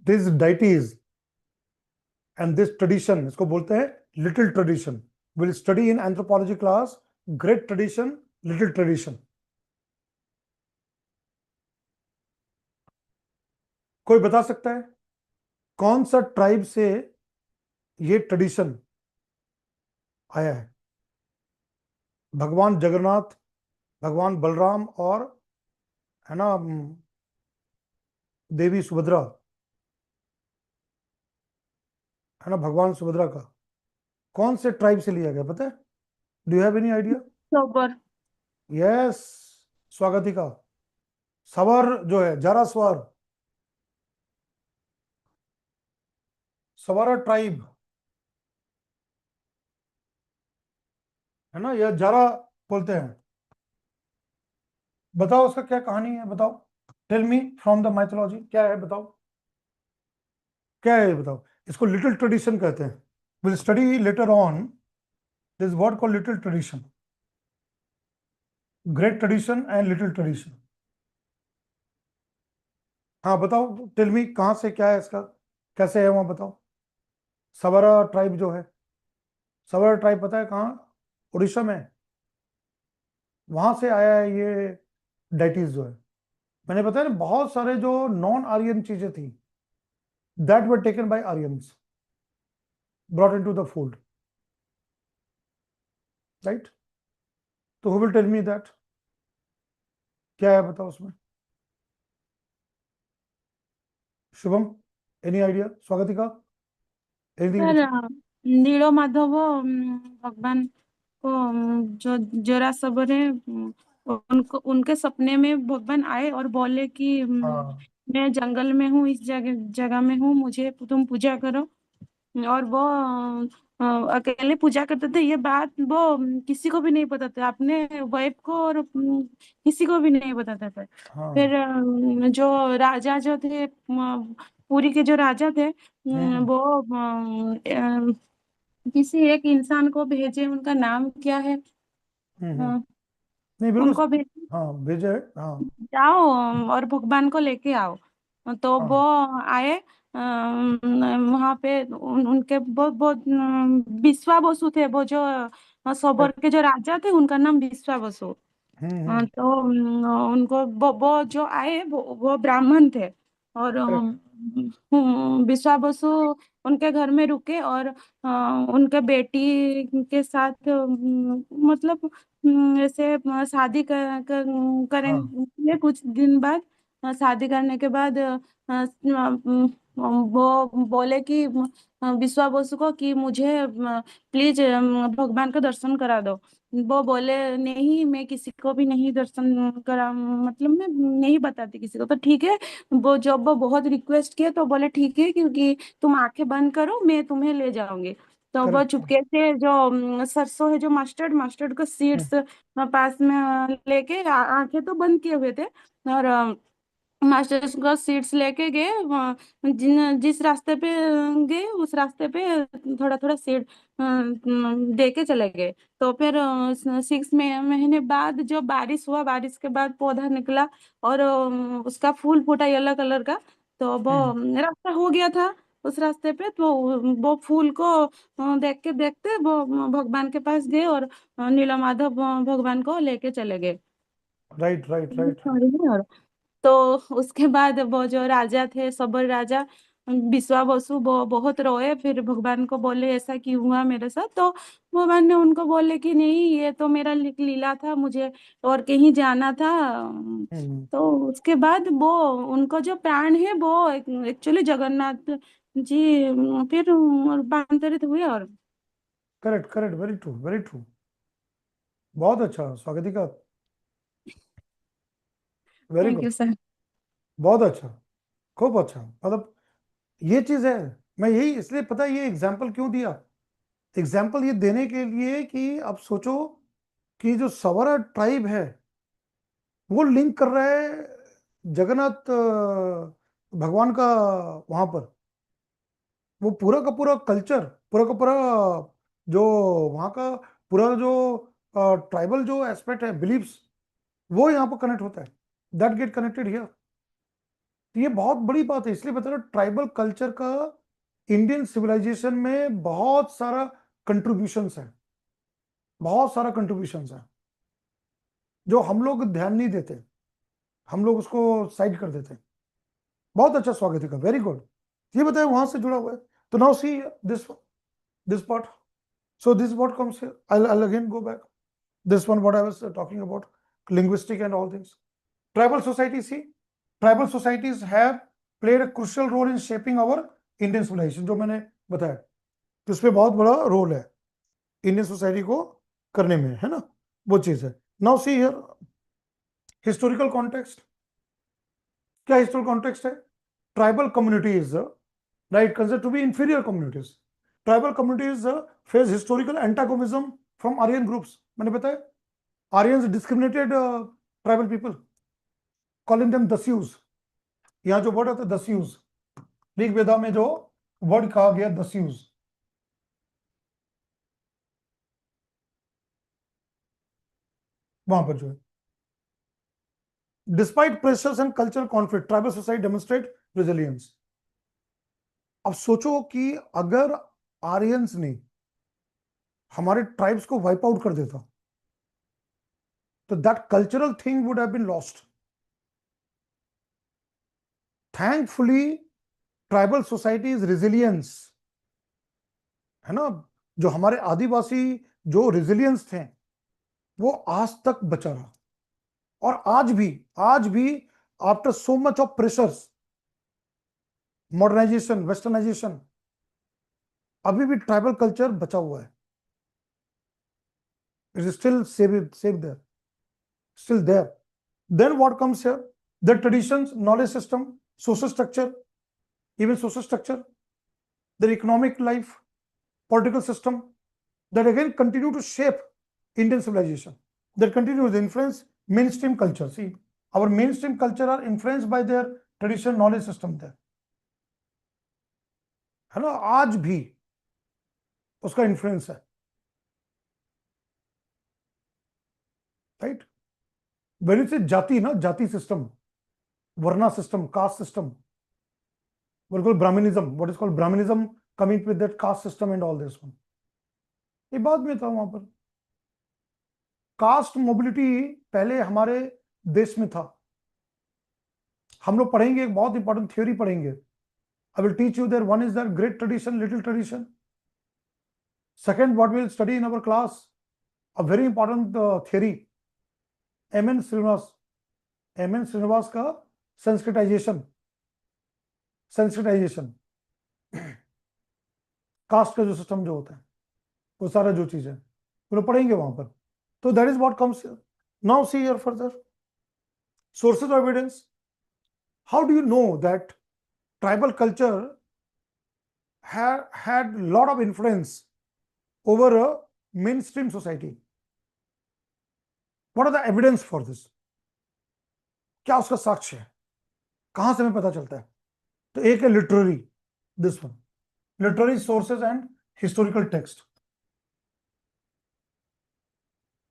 These deities and this tradition, इसको बोलते हैं little tradition. We'll study in anthropology class great tradition, little tradition. कोई बता सकता है कौन सा ट्राइब से ये ट्रेडिशन आया है? भगवान जगन्नाथ, भगवान बलराम और है ना देवी सुभद्रा, है ना, भगवान सुभद्रा का कौन से ट्राइब से लिया गया पता है? Do you have any idea? Sober. Yes, स्वागतिका। सवर जो है, जारा स्वर, सवारा ट्राइब है ना, या जारा बोलते हैं। बताओ उसका क्या कहानी है, बताओ। Tell me from the mythology, क्या है बताओ, क्या है बताओ। इसको लिटिल ट्रेडिशन कहते हैं। Will study later on this word called little tradition, great tradition and little tradition. हाँ बताओ, टेल मी कहाँ से क्या है इसका, कैसे है वहां बताओ। सवारा ट्राइब जो है, सवारा ट्राइब पता है कहाँ? उड़ीसा में, वहां से आया है ये डाइटीज जो है। मैंने बताया ना, बहुत सारे जो नॉन आर्यन चीजें थी that were taken by Aryans, brought into the food, right. तो who will tell me that, क्या है बताओ उसमें। Shubham, any idea? Swagatika, anything? Sir Nilo Madhav भगवान को जो जोरा सबर है उनको उनके सपने में भगवान आए और बोले कि हाँ मैं जंगल में हूँ, इस जगह जगह में हूँ, मुझे तुम पूजा करो। और वो अकेले पूजा करते थे। ये बात वो किसी को भी नहीं पता था, अपने वाइफ को और किसी को भी नहीं बताता था। हाँ। फिर जो राजा जो थे पुरी के जो राजा थे हम्म वो किसी एक इंसान को भेजे, उनका नाम क्या है, हम्म। अ, नहीं बिल्कुल। उनको भेजे हाँ भेजा है, हाँ जाओ और भगवान को लेके आओ। तो वो हाँ। आए वहां पे उनके बहुत बहुत बिस्वा बसु थे, वो जो सोबर के जो राजा थे उनका नाम बिस्वा बसु। हम्म। तो उनको वो जो आए वो ब्राह्मण थे। और करेक्ट। बिस्वा बसु उनके घर में रुके और उनके बेटी के साथ मतलब ऐसे शादी हाँ। करेंगे कुछ दिन बाद। शादी करने के बाद वो बोले कि बिस्वा बसु को कि मुझे प्लीज भगवान का दर्शन करा दो। वो बोले नहीं, मैं किसी को भी नहीं दर्शन करा, मतलब मैं नहीं बताती किसी को। तो ठीक है, वो जब वो बहुत रिक्वेस्ट किया तो बोले ठीक है, क्योंकि तुम आंखें बंद करो, मैं तुम्हें ले जाऊंगी। तो वो करेक्ट। चुपके से जो सरसों है, जो मस्टर्ड मस्टर्ड का सीड्स पास में लेके आंखें तो बंद किए हुए थे। और मास्टर्स का सीट्स लेके गए जिस रास्ते पे गए उस रास्ते पे थोड़ा थोड़ा सीट दे के चले गए। तो फिर 6 महीने बाद जो बारिश हुआ, बारिश के बाद पौधा निकला और उसका फूल फूटा येलो कलर का। तो वो हम्म। रास्ता हो गया था उस रास्ते पे। तो वो फूल को देख के देखते वो भगवान के पास गए और नीलमाधव भगवान को लेके चले गए। Right right right. और तो उसके बाद वो जो राजा थे, सबर राजा बिस्वा बसु, वो बहुत रोए। फिर भगवान को बोले ऐसा क्यों हुआ मेरे साथ। तो भगवान ने उनको बोले कि नहीं, ये तो मेरा लीला था, मुझे और कहीं जाना था। हम्म। तो उसके बाद वो उनको जो प्राण है वो एक्चुअली जगन्नाथ जी फिर रूपांतरित हुए। और correct correct, very true very true. बहुत अच्छा स्वागतिका, very thank good. You sir. बहुत अच्छा, खूब अच्छा। मतलब ये चीज है, मैं यही इसलिए पता है ये एग्जाम्पल क्यों दिया, एग्जाम्पल ये देने के लिए कि आप सोचो कि जो सवरा ट्राइब है वो लिंक कर रहा है जगन्नाथ भगवान का वहां पर। वो पूरा का पूरा कल्चर, पूरा का पूरा जो वहाँ का पूरा जो ट्राइबल जो एस्पेक्ट है, बिलीव्स, वो यहाँ पर कनेक्ट होता है, दैट गेट कनेक्टेड हियर। तो ये बहुत बड़ी बात है, इसलिए बता रहा हूं ट्राइबल कल्चर का इंडियन सिविलाइजेशन में बहुत सारा कंट्रीब्यूशंस है, बहुत सारा कंट्रीब्यूशंस है जो हम लोग ध्यान नहीं देते, हम लोग उसको साइड कर देते हैं। बहुत अच्छा स्वागत है, वेरी गुड। ये बताए वहां से जुड़ा हुआ है। तो now see this part. So this is what comes here. I'll again go back. This one, what I was talking about, linguistic and all things. Tribal societies, see, tribal societies have played a crucial role in shaping our Indian civilization. जो मैंने बताया, तो इसमें बहुत बड़ा role है Indian society को करने में, है ना, वो चीज है। Now see here historical context. क्या हिस्टोरिकल कॉन्टेक्स्ट है? Tribal communities, right, considered to be inferior communities. Tribal communities face historical antagonism from Aryan groups. मैंने बताया, Aryans discriminated tribal people, calling them dasyus. यहाँ जो वर्ड आता है dasyus, Rig वेदा में जो वर्ड कहा गया dasyus, वहां पर जो है, despite pressures and cultural conflict, tribal society demonstrate resilience. अब सोचो कि अगर आर्यंस ने हमारे ट्राइब्स को वाइप आउट कर देता, तो that cultural thing would have been lost. Thankfully tribal societies resilience, है ना, जो हमारे आदिवासी जो रिजिलियंस थे, वो आज तक बचा रहा। और आज भी after so much of pressures, modernisation, westernisation, अभी भी ट्राइबल कल्चर बचा हुआ है। It is still save there, still there. Then what comes here? The traditions, knowledge system, social structure, even social structure, their economic life, political system, that again continue to shape Indian civilization. That continue to influence mainstream culture. See, our mainstream culture are influenced by their tradition, knowledge system there. है ना, आज भी उसका influence है, right. When you say jati ना, jati system, varna system, caste system, what is called Brahminism, what is called Brahminism coming with that caste system and all this one, ये बाद में था। वहां पर कास्ट मोबिलिटी पहले हमारे देश में था। हम लोग पढ़ेंगे, एक बहुत इंपॉर्टेंट थ्योरी पढ़ेंगे। I will teach you there, one is there great tradition, little tradition. Second, what will study in our class, a very important theory, M N Srinivas का संस्कृताइजेशन कास्ट का जो सिस्टम जो होता है, वो सारा जो चीज है वो लोग पढ़ेंगे वहां पर। तो that is what comes here. Now see here further sources of evidence. How do you know that tribal culture had lot of influence over a mainstream society? What are the evidence for this? क्या उसका साक्ष्य है, कहां से हमें पता चलता है? तो एक है literary, this one, literary sources and historical text,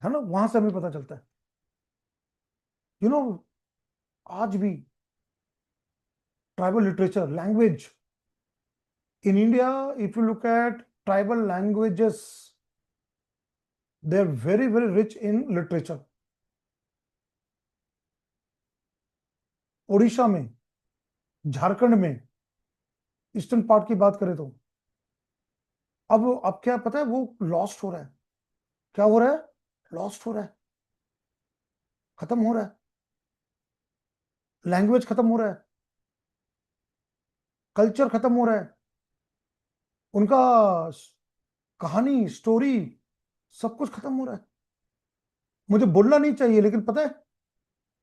है ना, वहां से हमें पता चलता है। यू नो, आज भी tribal literature, language in India, if you look at tribal languages, they are very, very rich in literature. Odisha में, झारखंड में, ईस्टर्न पार्ट की बात करें तो अब क्या पता है, वो लॉस्ट हो रहा है। क्या हो रहा है? लॉस्ट हो रहा है, खत्म हो रहा है, लैंग्वेज खत्म हो रहा है, कल्चर खत्म हो रहा है, उनका कहानी, स्टोरी, सब कुछ खत्म हो रहा है। मुझे बोलना नहीं चाहिए, लेकिन पता है,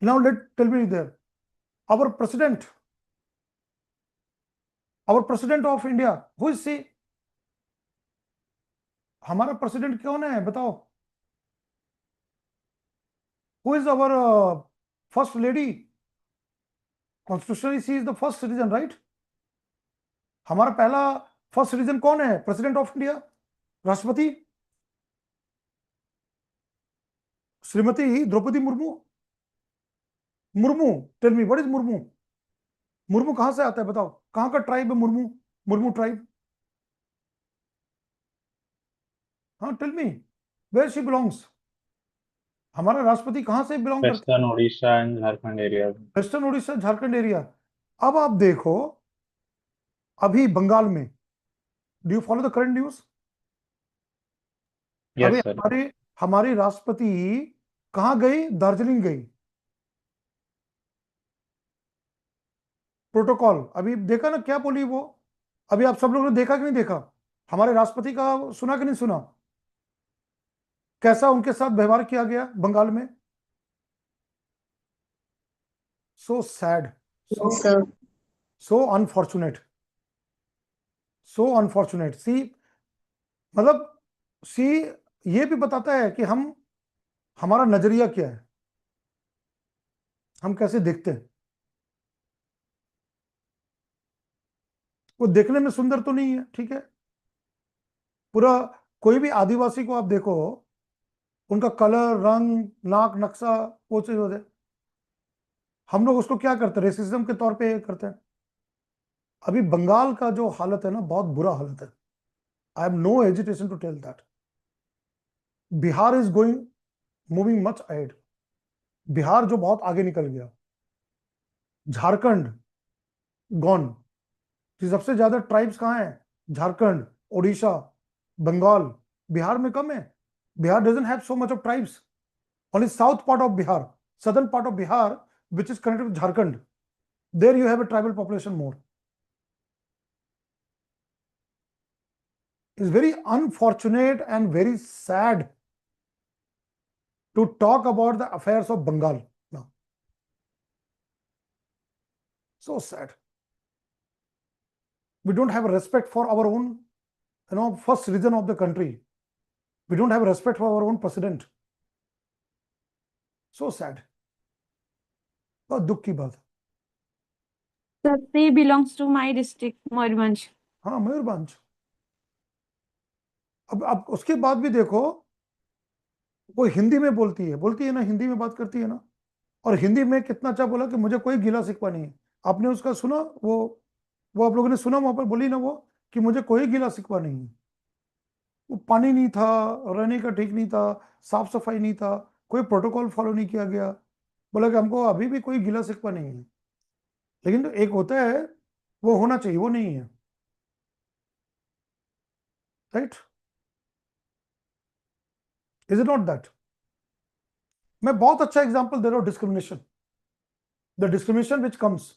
now let tell me there, our president of India, who is she? हमारा प्रेसिडेंट कौन है बताओ? Who is our first lady? Constitutionally she is the first citizen, right? हमारा पहला फर्स्ट सिटीजन कौन है? प्रेसिडेंट ऑफ इंडिया, राष्ट्रपति। Shrimati Draupadi Murmu, Murmu, tell me what is Murmu? Murmu कहां से आता है बताओ, कहां का ट्राइब है मुर्मू? मुर्मू ट्राइब, हाँ tell me where she belongs. हमारा राष्ट्रपति कहां से बिलोंग करता है? Western Orissa and Jharkhand area. Western Orissa Jharkhand area. अब आप देखो अभी बंगाल में, do you follow the current news? अभी यस सर। हमारी राष्ट्रपति कहां गई? दार्जिलिंग गई, प्रोटोकॉल। अभी देखा ना क्या बोली वो? अभी आप सब लोगों ने देखा कि नहीं देखा? हमारे राष्ट्रपति का सुना कि नहीं सुना? कैसा उनके साथ व्यवहार किया गया बंगाल में? So sad, so unfortunate, so unfortunate. See मतलब सी ये भी बताता है कि हमारा नजरिया क्या है, हम कैसे देखते हैं। वो देखने में सुंदर तो नहीं है, ठीक है, पूरा कोई भी आदिवासी को आप देखो, उनका कलर, रंग, नाक, नक्शा, वो चीज होते हैं। हम लोग उसको क्या करते हैं? रेसिज्म के तौर पे करते हैं। अभी बंगाल का जो हालत है ना, बहुत बुरा हालत है। I have no hesitation to tell that. Bihar is going, moving much ahead. Bihar जो बहुत आगे निकल गया, झारखंड गॉन। सबसे ज्यादा ट्राइब्स कहाँ हैं? झारखंड, ओडिशा, बंगाल। बिहार में कम है। Bihar doesn't have so much of tribes. Only south part of Bihar, southern part of Bihar, which is connected with Jharkhand, there you have a tribal population more. It's very unfortunate and very sad to talk about the affairs of Bengal now. So sad. We don't have respect for our own, first region of the country. We don't have respect for our own president. So sad. बहुत दुख की बात है। Sir, they belongs to my district, Mayurbhanj. हाँ, मयूरभंज। अब उसके बाद भी देखो, वो हिंदी में बोलती है ना, हिंदी में बात करती है ना, और हिंदी में कितना अच्छा बोला कि मुझे कोई गिला शिकवा नहीं है। आपने उसका सुना? वो आप लोगों ने सुना वहां पर बोली ना वो, कि मुझे कोई गिला शिकवा नहीं है। वो पानी नहीं था, रहने का ठीक नहीं था, साफ सफाई नहीं था, कोई प्रोटोकॉल फॉलो नहीं किया गया। बोला कि हमको अभी भी कोई गिला शिकवा नहीं है। लेकिन तो एक होता है, वो होना चाहिए, वो नहीं है, right? Is it not that? मैं बहुत अच्छा एग्जांपल दे रहा हूं, discrimination, the discrimination which comes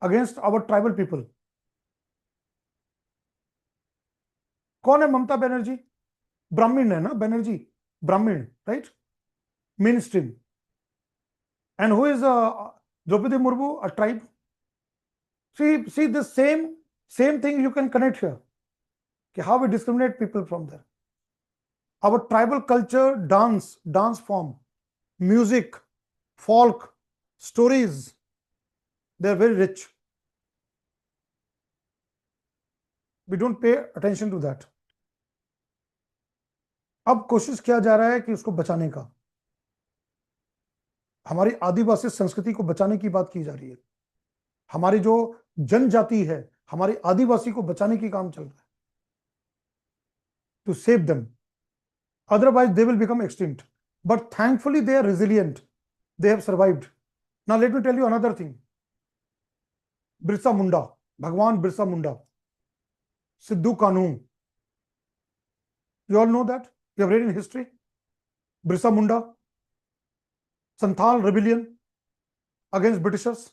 against our tribal people. कौन है ममता बनर्जी? ब्राह्मण है ना, Banerjee Brahmin, right? Mainstream. And who is Draupadi Murmu? A tribe. See the same thing you can connect here, how we discriminate people from there. Our tribal culture, dance form, music, folk, stories, they are very rich. We don't pay attention to that. अब कोशिश किया जा रहा है कि उसको बचाने का, हमारी आदिवासी संस्कृति को बचाने की बात की जा रही है। हमारी जो जनजाति है, हमारी आदिवासी को बचाने की काम चल रहा है, to save them. Otherwise, they will become extinct. But thankfully, they are resilient. They have survived. Now, let me tell you another thing. Birsa Munda, Bhagwan Birsa Munda, Sidhu Kanhu. You all know that? You have read in history. Birsa Munda, Santhal rebellion against Britishers.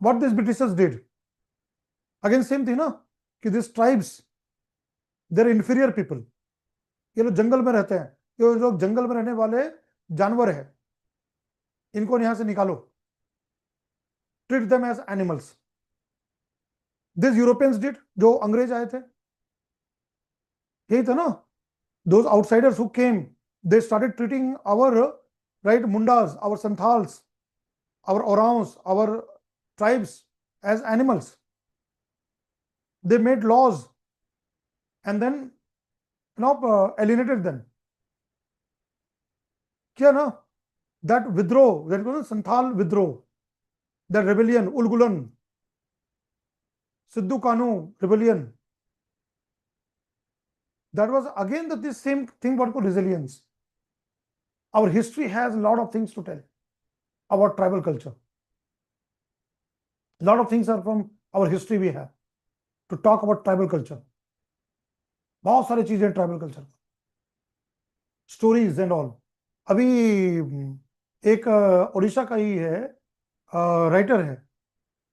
What these Britishers did? Again, same thing, na? कि these tribes, they are inferior people. ये लोग जंगल में रहते हैं, ये लोग जंगल में रहने वाले जानवर हैं, इनको यहां से निकालो, treat them as animals. These Europeans did, जो अंग्रेज आए थे, यही था ना? Those outsiders who came, they started treating our, right, Mundas, our Santhals, our Orans, our tribes as animals. They made laws and then alienated them. किया ना, that withdraw, that was Santhal withdraw, that rebellion, उलगुलन, Sidhu Kanu rebellion, that was again this same thing what called resilience. Our history has a lot of things to tell about tribal culture. A lot of things are from our history we have to talk about tribal culture. बहुत सारी चीजें tribal culture, stories and all. अभी एक उड़ीसा का ही है, writer है,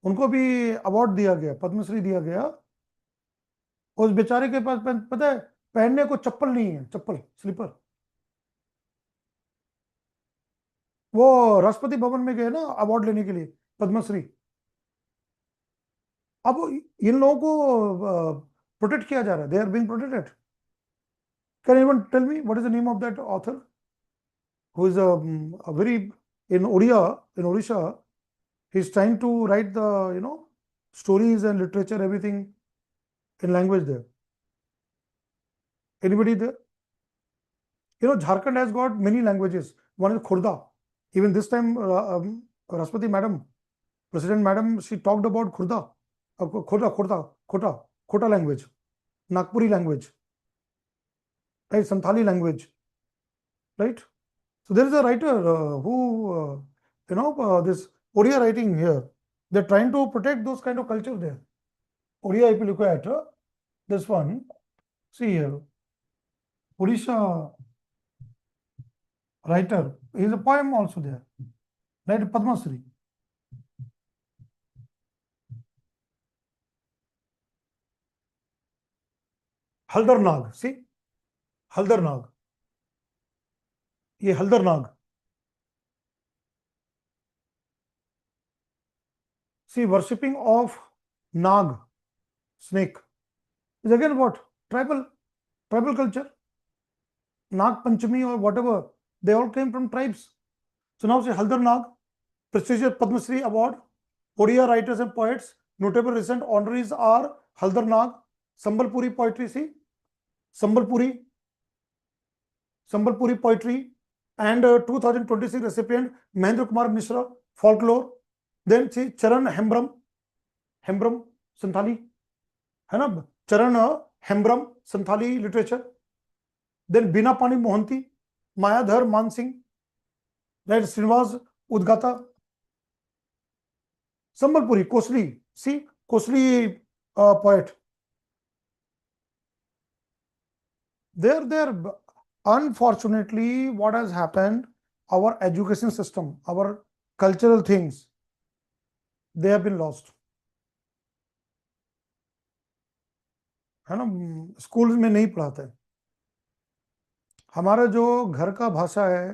उनको भी अवार्ड दिया गया, पद्मश्री दिया गया. उस बेचारे के पास पता है पहनने को चप्पल नहीं है, चप्पल स्लीपर. वो राष्ट्रपति भवन में गए ना अवार्ड लेने के लिए, पद्मश्री. अब इन लोगों को प्रोटेक्ट किया जा रहा है, they are being protected. Can anyone tell me what is the name of that author who is a very in Odisha, he is trying to write the stories and literature, everything in language there. Anybody there? Jharkhand has got many languages. One is Khurda. Even this time Rashtrapati madam, President madam, she talked about Khurda, Khota language, Nagpuri language, right? Santhali language, right? So there is a writer who this Odia writing here. They're trying to protect those kind of culture there. Odia, if you look at this one, see here, Odisha writer, is a poem also there, right? Padmasri. Haldar Nag, see Haldar Nag, ये हल्दर नाग. See, worshipping of Nag, snake, is again what? Tribal culture. Nag Panchami or whatever, they all came from tribes. So now say Haldar Nag, prestigious Padma Shri award. Odia writers and poets, notable recent honorees are Haldar Nag, Sambalpuri poetry, see, Sambalpuri poetry, and 2026 recipient Mahendra Kumar Mishra, folklore. Then see Charan Hembram Santhali, है ना, Charan Hembram Santhali literature. Then Bina Pani Mohanty, Mayadhar Mansingh, right? Srinivas Udgata, Sambalpuri, Kosli, see, Kosli poet. There, unfortunately, what has happened, our education system, our cultural things, they have been lost. है ना, school में नहीं पढ़ाते. हमारा जो घर का भाषा है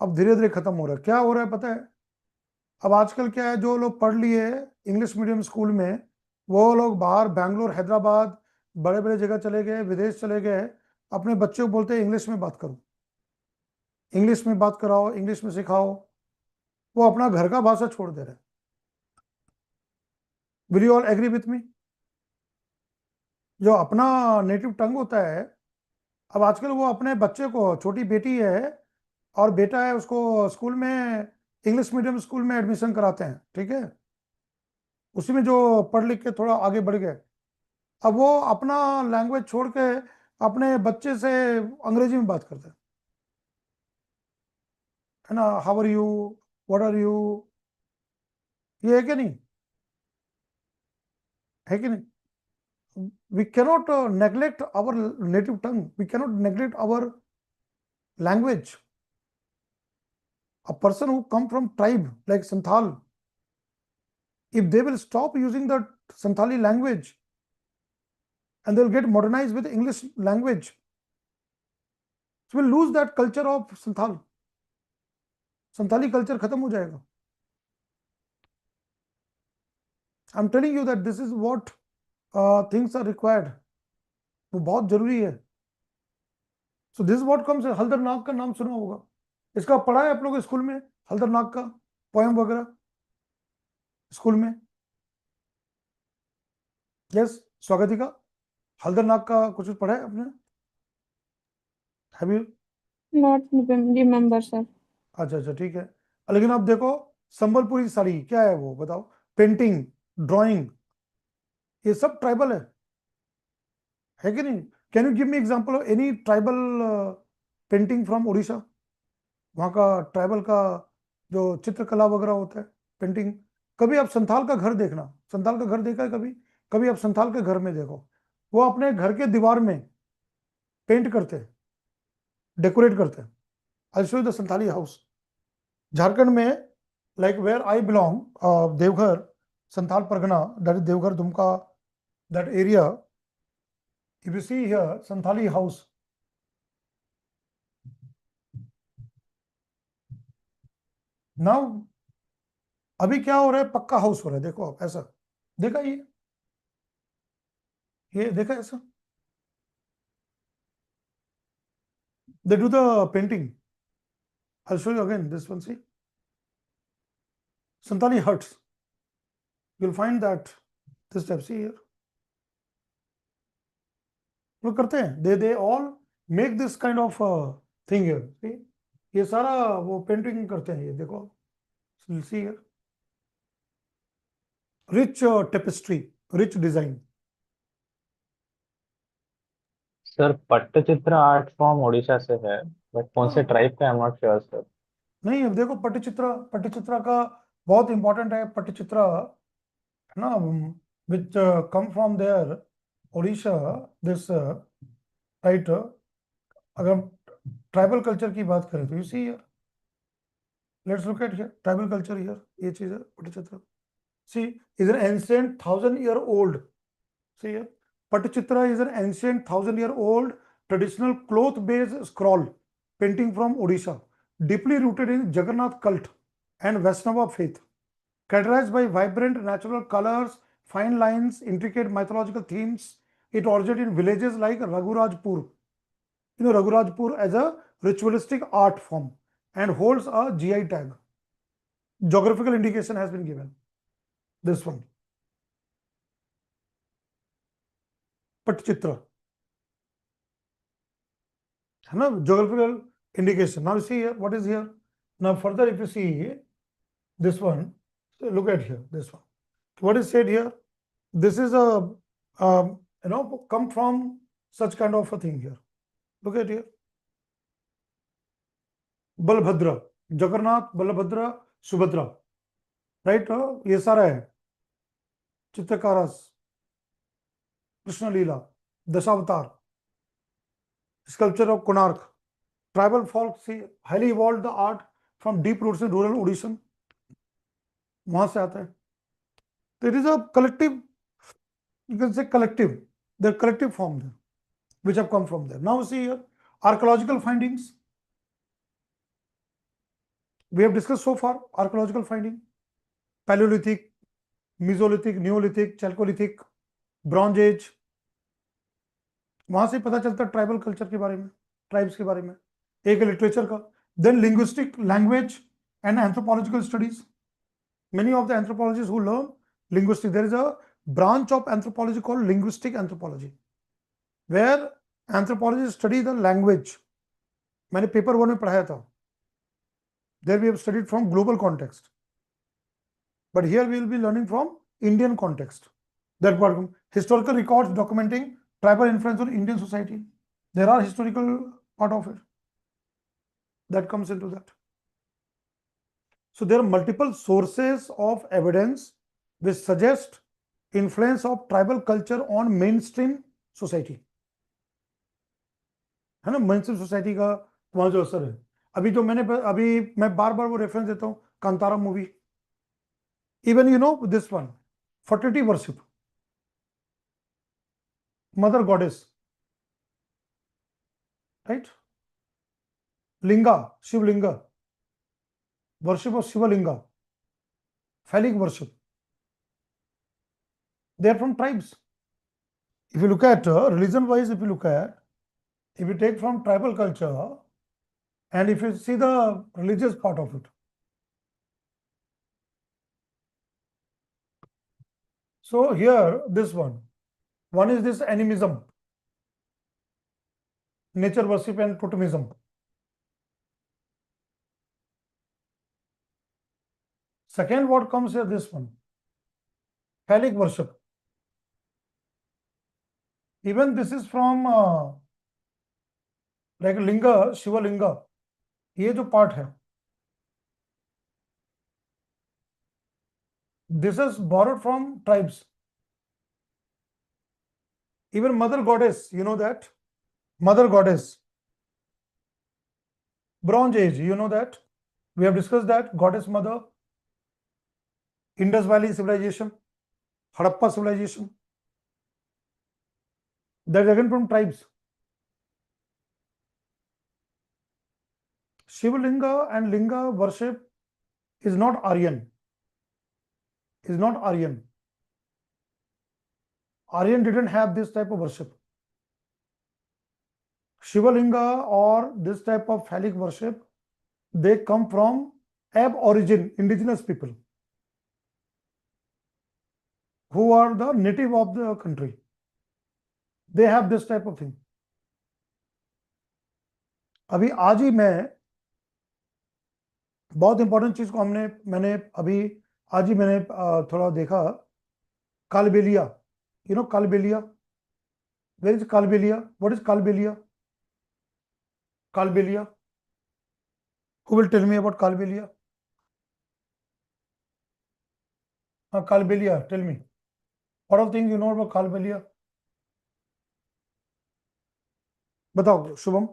अब धीरे धीरे खत्म हो रहा है. क्या हो रहा है पता है? अब आजकल क्या है, जो लोग पढ़ लिए इंग्लिश मीडियम स्कूल में, वो लोग बाहर बैंगलोर, हैदराबाद, बड़े बड़े जगह चले गए, विदेश चले गए. अपने बच्चों को बोलते हैं इंग्लिश में बात करो, इंग्लिश में बात कराओ, इंग्लिश में सिखाओ. वो अपना घर का भाषा छोड़ दे रहे. Will you all agree with me? जो अपना नेटिव टंग होता है, अब आजकल वो अपने बच्चे को, छोटी बेटी है और बेटा है, उसको स्कूल में, इंग्लिश मीडियम स्कूल में एडमिशन कराते हैं, ठीक है, उसी में जो पढ़ लिख के थोड़ा आगे बढ़ गए. अब वो अपना लैंग्वेज छोड़ के अपने बच्चे से अंग्रेजी में बात करते हैं, है ना, how are you, what are you, ये है कि नहीं, है कि नहीं? We cannot neglect our native tongue. We cannot neglect our language. A person who come from tribe like Santhal, if they will stop using the Santhali language and they'll get modernized with English language, so we'll lose that culture of Santhal. Santhali culture खत्म हो जाएगा. I'm telling you that this is what things are required. वो बहुत जरूरी है. So this is what comes. Haldar नाग का नाम सुना होगा, इसका पढ़ा है आप लोग स्कूल में, हल्दर नाग का पोएम वगैरह स्कूल में? यस, स्वागतिका, हल्दर नाग का कुछ पढ़ा है आपने? Have you? Not remember, sir. अच्छा अच्छा ठीक है, लेकिन आप देखो संबलपुरी साड़ी क्या है वो बताओ, पेंटिंग, ड्राइंग, ये सब ट्राइबल है कि नहीं? Can you give me example of any tribal painting from Orissa? वहाँ का ट्राइबल का जो चित्रकला वगैरह होता है, पेंटिंग। कभी आप संथाल का घर देखना, संथाल का घर देखा है कभी? कभी आप संथाल के घर में देखो, वो अपने घर के दीवार में पेंट करते हैं, डेकोरेट करते हैं। I show you the Santhali house Jharkhand में, like where I belong, Deoghar, Santhal Pargana, that is Deoghar Dumka, that area. If you see here Santhali house, now अभी क्या हो रहा है, पक्का हाउस हो रहा है, देखो आप ऐसा देखा, ये देखा ऐसा, they do the painting. I'll show you again this one, see Santhali huts, you'll find that this type, see here लोग करते हैं, they all make this kind of thing here, see ये सारा वो पेंटिंग करते हैं, ये देखो, you'll see here rich tapestry, rich design. Sir Pattachitra art form Orissa से है, बट कौन से हाँ। ट्राइब का, I am not sure sir. नहीं अब देखो पट्टचित्र, पट्टचित्र का बहुत इंपॉर्टेंट है, पट्टचित्र है ना, which come from there Orissa, this right. अगर ट्राइबल कल्चर की बात करें तो you see here, let's look at here tribal culture here, ये चीज है Pattachitra, see is an ancient 1000 year old, see here Pattachitra is an ancient 1000 year old traditional cloth based scroll painting from Odisha, deeply rooted in Jagannath cult and Vaishnava faith, characterized by vibrant natural colors, fine lines, intricate mythological themes. It originated in villages like Raghurajpur. You know Raghurajpur as a ritualistic art form and holds a GI tag. Geographical indication has been given. This one. Patchitra. Geographical indication. Now you see here, what is here? Now further if you see this one, so look at here, this one. What is said here? This is a, come from such kind of a thing here. Look at here. Balabhadra, Jagannath, Balabhadra, Subhadra, right, ये सारा है चित्रकारस, Krishna Leela, Dashavatar, sculpture of Konark, tribal folk see highly evolved the art from deep roots in rural Odisha, वहां से आता है. There is a collective, you can say collective, the collective form there, which have come from there. Now see here, archaeological findings. We have discussed so far archaeological finding, Paleolithic, Mesolithic, Neolithic, Chalcolithic, Bronze Age. वहां से पता चलता है tribal culture के बारे में, tribes के बारे में, एक लिटरेचर का. Then linguistic, language and anthropological studies. Many of the anthropologists who learn linguistics, there is a branch of anthropology called linguistic anthropology, where anthropologists study the language. मैंने paper 1 में पढ़ाया था. There we have studied from global context, but here we will be learning from Indian context. That part, historical records documenting tribal influence on Indian society. There are historical part of it that comes into that. So there are multiple sources of evidence which suggest influence of tribal culture on mainstream society. है ना, mainstream society का वहां जो असर है. अभी मैं बार बार वो रेफरेंस देता हूँ, Kantara movie. Even you know this one, fertility worship, mother goddess, right? Linga, Shiv Linga, worship of Shiva Linga, phallic worship. They are from tribes. If you look at religion wise, if you take from tribal culture, and if you see the religious part of it, so here this one is this animism, nature worship and totemism. Second word comes here, this one, phallic worship. Even this is from like linga, Shiva linga. ये जो part है, this is borrowed from tribes. Even mother goddess, you know that? Mother goddess. Bronze Age, you know that? We have discussed that. Goddess mother. Indus Valley civilization. Harappa civilization. That is again from tribes. Shiva linga and linga worship is not Aryan. Is not Aryan. Aryan didn't have this type of worship. Shiva linga or this type of phallic worship, they come from ab-origin, indigenous people who are the native of the country. They have this type of thing. अभी आज ही मैं बहुत important चीज को मैंने अभी आज ही मैंने थोड़ा देखा. Kalbelia, you know Kalbelia? Where is Kalbelia? What is Kalbelia? Kalbelia. Who will tell me about Kalbelia? Kalbelia, tell me. What all things you know about Kalbelia? बताओ Shubham.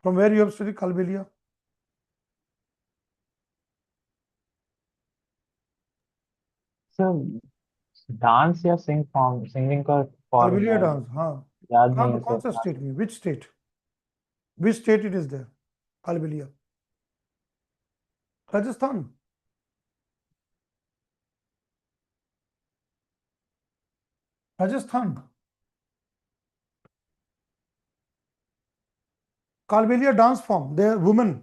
From where you have studied Kalbelia? Sir dance या सिंगिंग का फॉर्म कालबेलिया डांस, हाँ. याद कहाँ नहीं पे, है कौन सा सर. स्टेट में? Which state? Which state it is there? Kalbelia. Rajasthan. Rajasthan. Kalbelia dance form. They are women.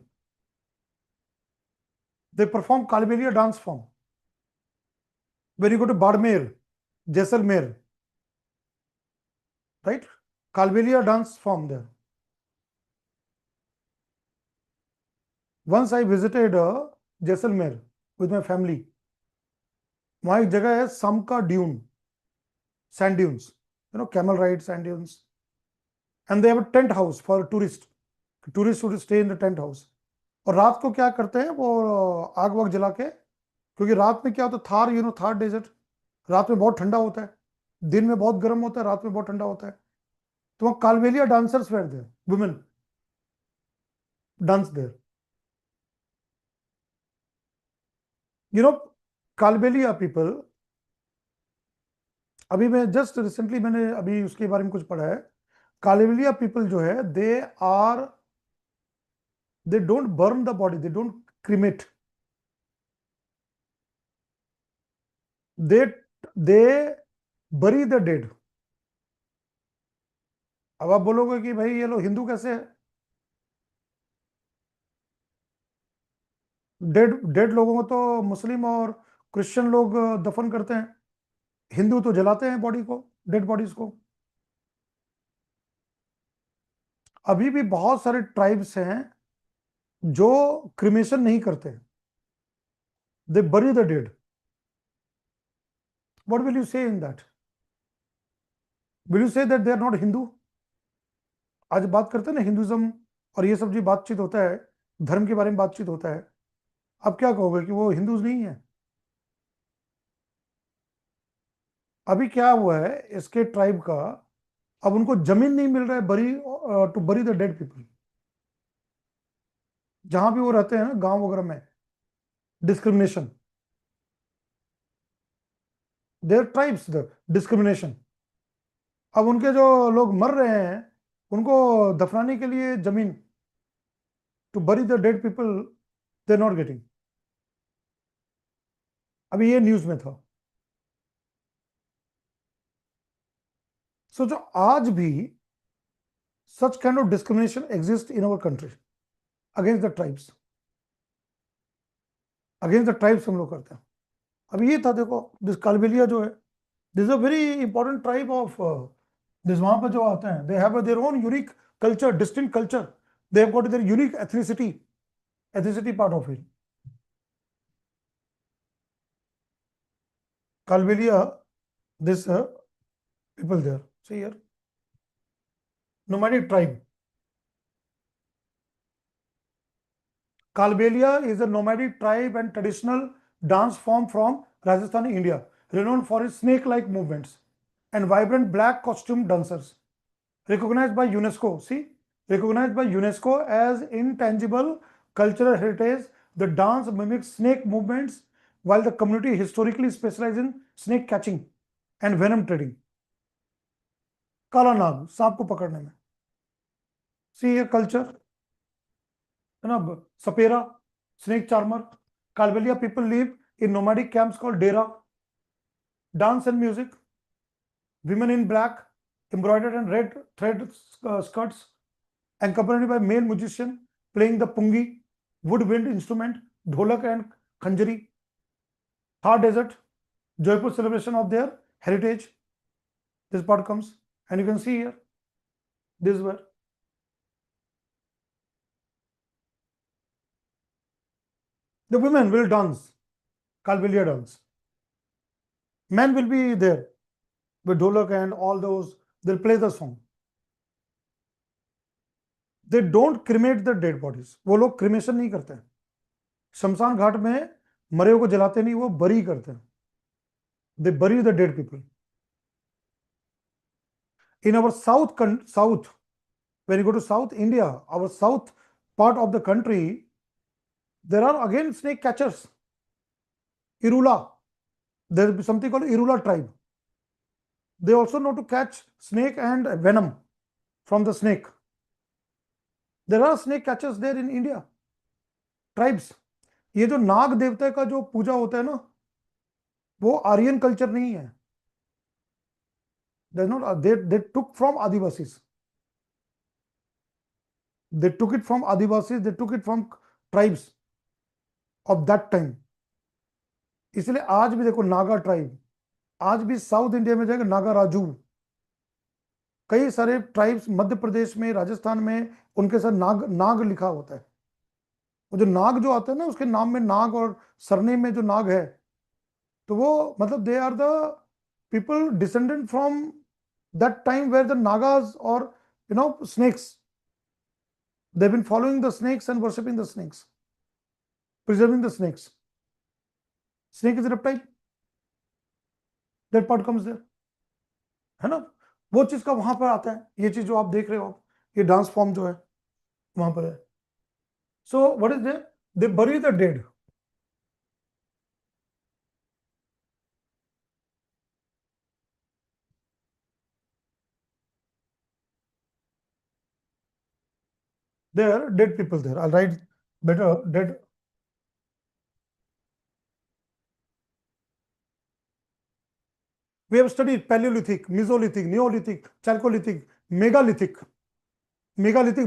They perform Kalbelia dance form. When you go to Badmer, Jaisalmer, right? Kalbelia dance form there. Once I visited Jaisalmer with my family. वहाँ एक जगह है समका dune, sand dunes, you know, camel ride, sand dunes, and they have a tent house for tourists. Tourists should stay in the tent house. और रात को क्या करते हैं वो आग वाग जला के, क्योंकि रात में क्या होता है, Thar, you know, Thar desert, रात में बहुत ठंडा होता है, दिन में बहुत गर्म होता है, रात में बहुत ठंडा होता है. तो वहाँ Kalbelia dancers were there, women dance there. You know, Kalbelia people, अभी मैं जस्ट रिसेंटली मैंने अभी उसके बारे में कुछ पढ़ा है. कालबेलिया पीपल जो है, they don't burn the body, they don't cremate. They bury the dead. अब आप बोलोगे कि भाई ये लोग हिंदू कैसे है? डेड लोगों को तो मुस्लिम और क्रिश्चियन लोग दफन करते हैं, हिंदू तो जलाते हैं बॉडी को, डेड बॉडीज को. अभी भी बहुत सारे ट्राइब्स हैं जो क्रिमेशन नहीं करते, they bury the dead. What will you say in that? Will you say that they are not Hindu? आज बात करते हैं ना हिंदुज्म और ये सब जो बातचीत होता है, धर्म के बारे में बातचीत होता है, आप क्या कहोगे कि वो हिंदूज नहीं है? अभी क्या हुआ है इसके ट्राइब का, अब उनको जमीन नहीं मिल रहा है to bury the dead people. जहां भी वो रहते हैं ना, गांव वगैरह में, discrimination, there tribes the discrimination. अब उनके जो लोग मर रहे हैं उनको दफनाने के लिए जमीन, to bury the dead people, they not getting. अभी ये न्यूज में था. सो जो आज भी such kind of discrimination exists in our country against the tribes. Against the tribes हम लोग करते हैं. अब ये था, देखो दिस कालबेलिया जो है, this is a very important tribe of this. वहां पर जो आते हैं, they have their own unique culture, distinct culture, they have got there unique ethnicity part of it. Kalbelia, this people there. See here, nomadic tribe. Kalbelia is a nomadic tribe and traditional dance form from Rajasthan, India, renowned for its snake-like movements and vibrant black costume dancers. Recognized by UNESCO. See, recognized by UNESCO as intangible cultural heritage, the dance mimics snake movements, while the community historically specialized in snake catching and venom trading. काला नाग, सांप को पकड़ने में. See here culture, है ना, सपेरा, snake charmer. Kalbelia people live in nomadic camps called dera. Dance and music, women in black, embroidered and red thread skirts, accompanied by male musician playing the pungi, woodwind instrument, dholak and khanjari. Thar desert, joyful celebration of their heritage. This part comes, and you can see here, this is where. The women will dance, Kalbelia dance. Men will be there with dholak and all those, they'll play the song. They don't cremate the dead bodies. वो लोग cremation नहीं करते हैं. शमशान घाट में मरे को जलाते नहीं, वो बरी करते हैं. They bury the dead people. In our south, when you go to South India, our south part of the country, there are again snake catchers. Irula. There will be something called Irula tribe. They also know to catch snake and venom from the snake. There are snake catchers there in India. Tribes. ये जो नाग देवता का जो पूजा होता है ना, वो Aryan culture नहीं है. There's not, they took from Adivasis. They took it from Adivasis, they took it from tribes of that time. इसलिए आज भी देखो नागा ट्राइब, आज भी साउथ इंडिया में जाएगा नागा राजू. कई सारे ट्राइब्स मध्य प्रदेश में, राजस्थान में, उनके साथ नाग लिखा होता है. वो जो नाग जो आता है ना, उसके नाम में नाग और सरनेम में जो नाग है, तो वो मतलब they are the people descendant from that time where the Nagas or snakes, they've been following the snakes and worshipping the snakes, preserving the snakes. Snake is a reptile. That part comes there, है ना. वो चीज का वहां पर आता है. ये चीज जो आप देख रहे हो, ये डांस फॉर्म जो है वहां पर है. So what is there? They bury the dead. There are dead people there. I'll write better dead. We have studied Paleolithic, Mesolithic, Neolithic, Chalcolithic, Megalithic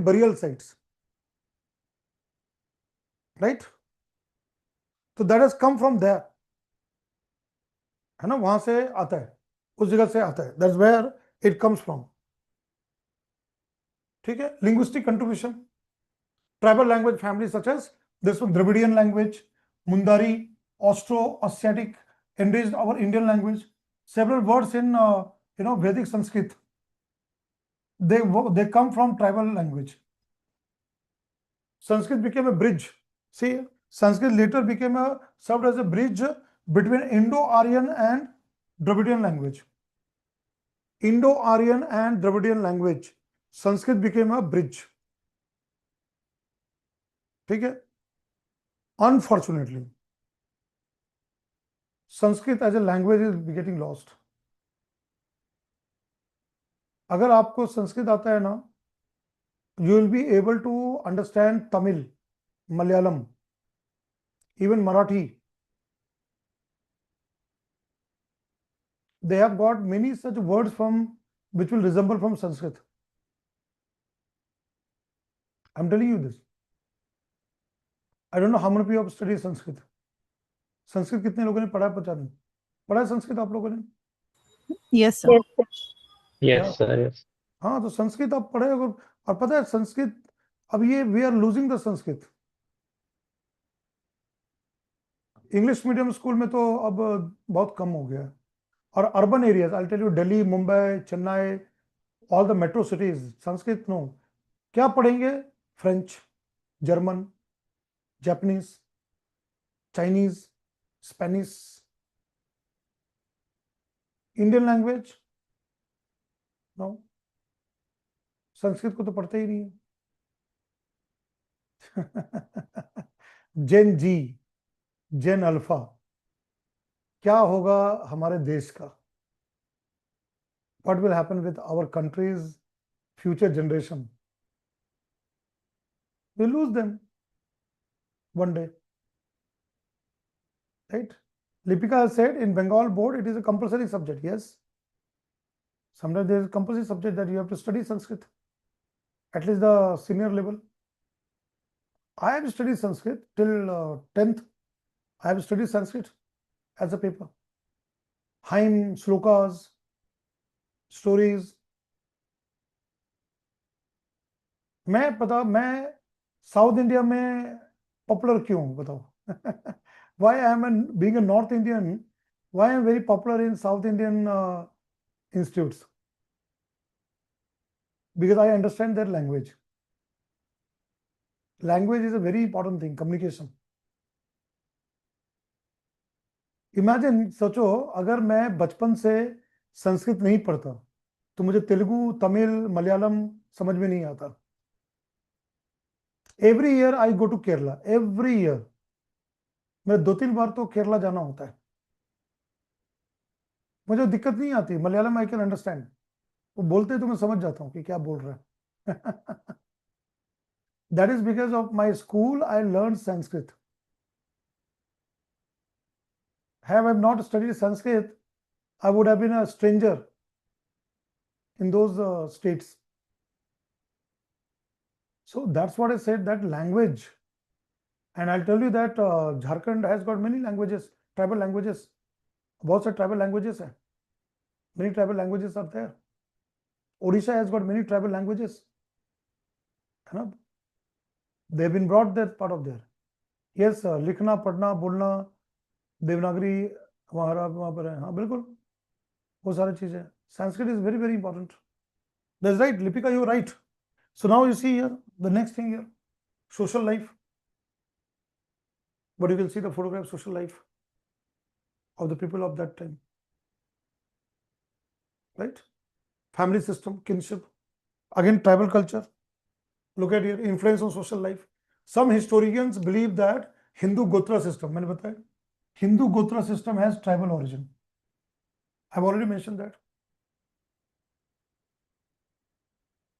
burial sites. Right? So that has come from there. है ना, वहां से आता है, उस जगह से आता है. That's where it comes from. ठीक है. Linguistic contribution. Tribal language families such as this one, Dravidian language, Mundari, Austro-Asiatic, enriched our Indian language. Several words in Vedic Sanskrit, they come from tribal language. Sanskrit became a bridge. See, Sanskrit later served as a bridge between Indo-Aryan and Dravidian language. Indo-Aryan and Dravidian language. Sanskrit became a bridge. ठीक है. Unfortunately, Sanskrit as a language is getting lost. अगर आपको संस्कृत आता है ना, you will be able to understand Tamil, Malayalam, even Marathi. They have got many such words which will resemble from Sanskrit. I'm telling you this. I don't know how many people have studied Sanskrit. Sanskrit कितने लोगों ने पढ़ा है, पता नहीं. पढ़ा है संस्कृत आप लोगों ने? Yes, sir. Yes, sir. Yes. हाँ, तो संस्कृत आप पढ़े और पता है संस्कृत अब ये we are losing the Sanskrit. English medium school में तो अब बहुत कम हो गया है। और urban areas, I tell you, Delhi, Mumbai, Chennai, all the metro cities, Sanskrit no. क्या पढ़ेंगे? French, German, Japanese, Chinese, Spanish, Indian language no. Sanskrit को तो पढ़ते ही नहीं है। जेन जी, जेन अल्फा, क्या होगा हमारे देश का? What will happen with our country's future generation? We lose them one day, right? Lipika has said in Bengal board it is a compulsory subject. Yes, sometimes there is a compulsory subject that you have to study Sanskrit, at least the senior level. I have studied Sanskrit till 10th. I have studied Sanskrit as a paper. Hymn, slokas, stories. मैं south India में popular क्यों हूं बताओ? Why I am being a North Indian, why I am very popular in South Indian institutes? Because I understand their language. Language is a very important thing, communication. Imagine, सोचो अगर मैं बचपन से संस्कृत नहीं पढ़ता तो मुझे तेलुगु, तमिल, मलयालम समझ में नहीं आता। Every year I go to Kerala, every year मैं 2-3 बार तो केरला जाना होता है। मुझे दिक्कत नहीं आती, मलयालम आई कैन अंडरस्टैंड। वो बोलते तो मैं समझ जाता हूँ कि क्या बोल रहा है। That is because of my school I learned Sanskrit. Have I not studied Sanskrit, I would have been a stranger in those states. So that's what I said, that language. And I'll tell you that Jharkhand has got many languages, tribal languages. बहुत से tribal languages हैं. Many tribal languages are there. Odisha has got many tribal languages. है ना? They've been brought that part of there. Yes, लिखना, पढ़ना, बोलना, देवनागरी वहाँ पर है। हाँ बिल्कुल, वो सारी चीजें। Sanskrit is very, very important. That's right, Lipika, you're right. So now you see here, the next thing here, social life. But you can see the photograph, social life of the people of that time. Right? Family system, kinship. Again, tribal culture. Look at here, influence on social life. Some historians believe that Hindu Gotra system, मैंने बताया, Hindu Gotra system has tribal origin. I've already mentioned that.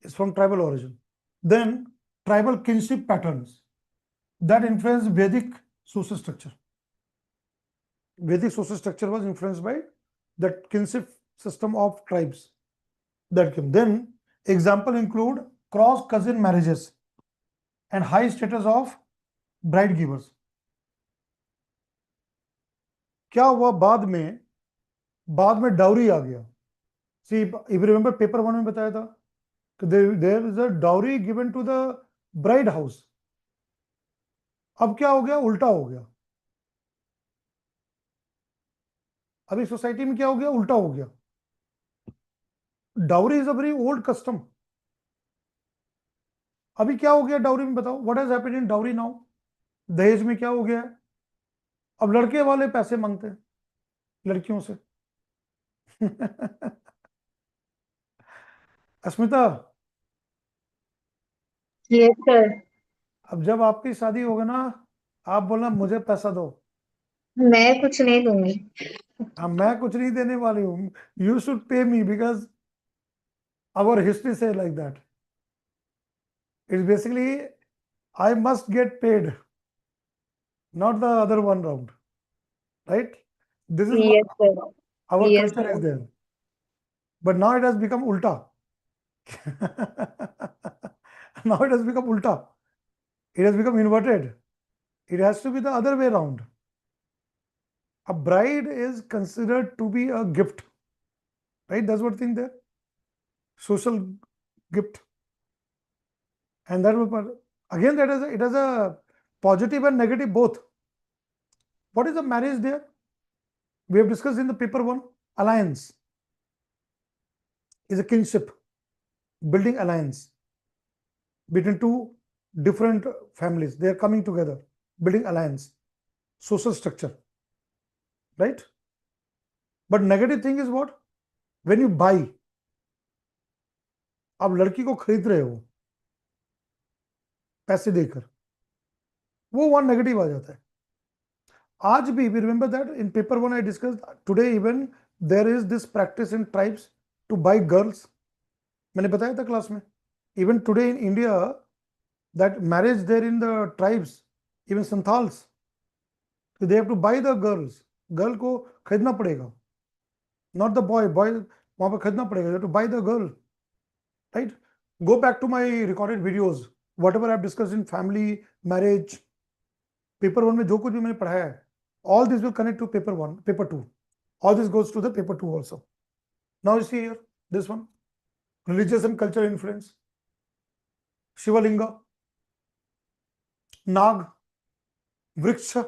It's from tribal origin. Then tribal kinship patterns that influence Vedic social structure. Vedic social structure was influenced by that kinship system of tribes that came. Then example include cross cousin marriages and high status of bride givers. क्या हुआ बाद में dowry आ गया। See, if you remember paper 1 में बताया था कि there is a dowry given to the bride house. अब क्या हो गया? उल्टा हो गया। अभी सोसाइटी में क्या हो गया? उल्टा हो गया। Dowry is a very old custom. अभी क्या हो गया डाउरी में? बताओ, what has happened in dowry now? दहेज में क्या हो गया है? अब लड़के वाले पैसे मांगते हैं लड़कियों से। अस्मिता, यस सर। अब जब आपकी शादी होगी ना, आप बोलना मुझे पैसा दो। मैं कुछ नहीं दूंगी। हाँ, मैं कुछ नहीं देने वाली हूँ। You should pay me because our history say like that. It's basically I must get paid, not the other one round, right? This is yes what sir. our Yes, culture sir. is there, but now it has become ulta. Now it has become ulta. It has become inverted. It has to be the other way around. A bride is considered to be a gift, right? That's what thing there, social gift. And that will, again, it has a positive and negative both. What is the marriage there? We have discussed in the paper 1. Alliance is a kinship, building alliance between two different families. They are coming together, building alliance, social structure, right? But negative thing is what? When you buy, आप लड़की को खरीद रहे हो पैसे देकर, वो one negative आ जाता है. आज भी we remember that in paper 1 I discussed today even there is this practice in tribes to buy girls. मैंने बताया था क्लास में. Even today in India, that marriage there in the tribes, even Santals, so they have to buy the girls. Girl को खरीदना पड़ेगा, not the boy. Boy वहाँ पर खरीदना पड़ेगा. You have to buy the girl, right? Go back to my recorded videos. Whatever I have discussed in family, marriage, paper 1 में जो कुछ भी मैंने पढ़ाया है, all this will connect to paper 1, paper 2. All this goes to the paper 2 also. Now you see here, this one, religious and cultural influence. Shivalinga, Nag, Vriksha,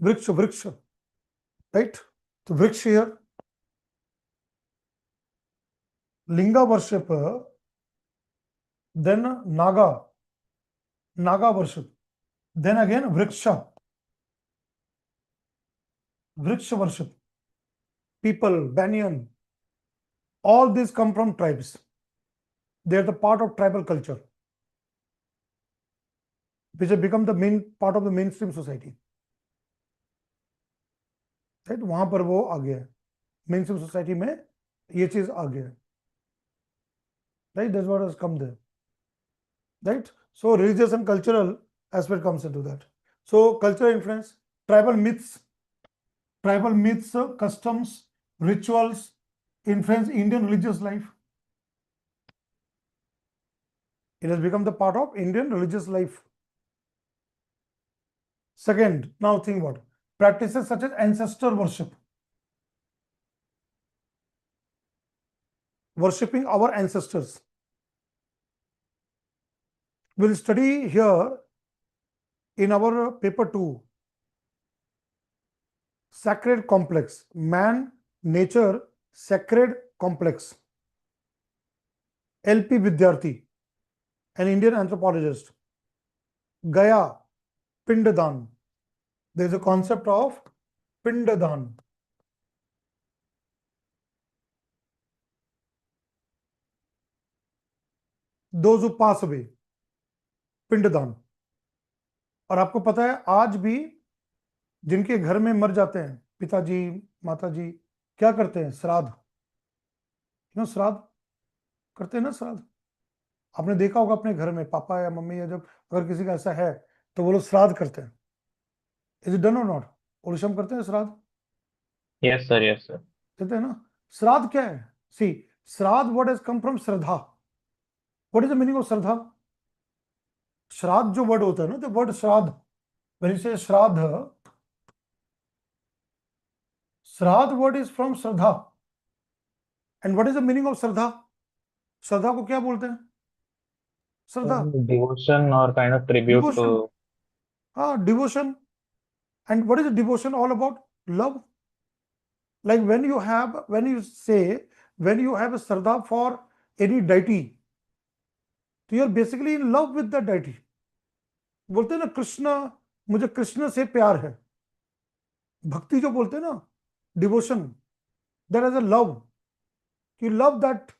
right? So Vriksha here, Linga worship, then Naga worship, then again Vriksha worship, people, banyan, all these come from tribes. They are the part of tribal culture, which have become the main part of the mainstream society. Right? वहां पर वो आ गया है, mainstream society में ये चीज आ गया है. Right? That's what has come there. Right? So religious and cultural aspect comes into that. So cultural influence, tribal myths, customs, rituals influence Indian religious life. It has become the part of Indian religious life. Second, now think what? Practices such as ancestor worship. Worshipping our ancestors. We'll study here in our paper 2. Sacred complex. Man, nature, sacred complex. LP Vidyarthi, an Indian anthropologist. Gaya, Pindadan. There is a concept of Pindadan. Those who pass away, पिंडदान. और आपको पता है आज भी जिनके घर में मर जाते हैं पिताजी माताजी, क्या करते हैं? श्राद्ध. श्राद्ध करते हैं ना. श्राद्ध आपने देखा होगा अपने घर में, पापा या मम्मी या जब अगर किसी का ऐसा है तो वो लोग श्राद्ध करते हैं. इज इट डन और नॉट? ओडिशा में करते हैं श्राद्ध? Yes sir, yes sir. कहते हैं ना. श्राद्ध क्या है? See, shraddh word has come from shraddha. What is the meaning of shraddha? श्राद्ध जो वर्ड होता है ना, the word shraddh, when you say shraddh, shraddh word is from shraddha. And what is the meaning of shraddha? श्रद्धा को क्या बोलते हैं? श्रद्धा, डिवोशन और काइंड ऑफ ट्रिब्यूट टू. हाँ, devotion. And what is devotion all about? Love. Like when you have a shraddha for any deity, so you are basically in love with the deity. बोलते हैं ना कृष्ण, मुझे कृष्ण से प्यार है. भक्ति जो बोलते हैं ना, devotion, that is a love. You love that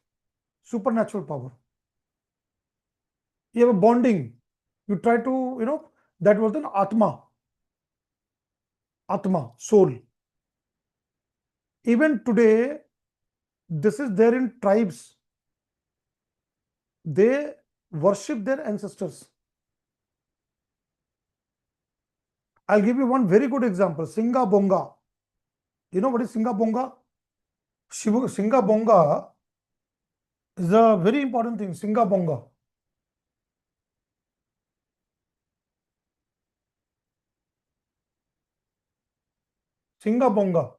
supernatural power. You have a bonding. You try to, that बोलते हैं ना आत्मा, soul. Even today, this is there in tribes. They worship their ancestors. I'll give you one very good example. Singa Bonga. You know what is Singa Bonga? Singa Bonga is a very important thing. Singa Bonga. Singa Bonga.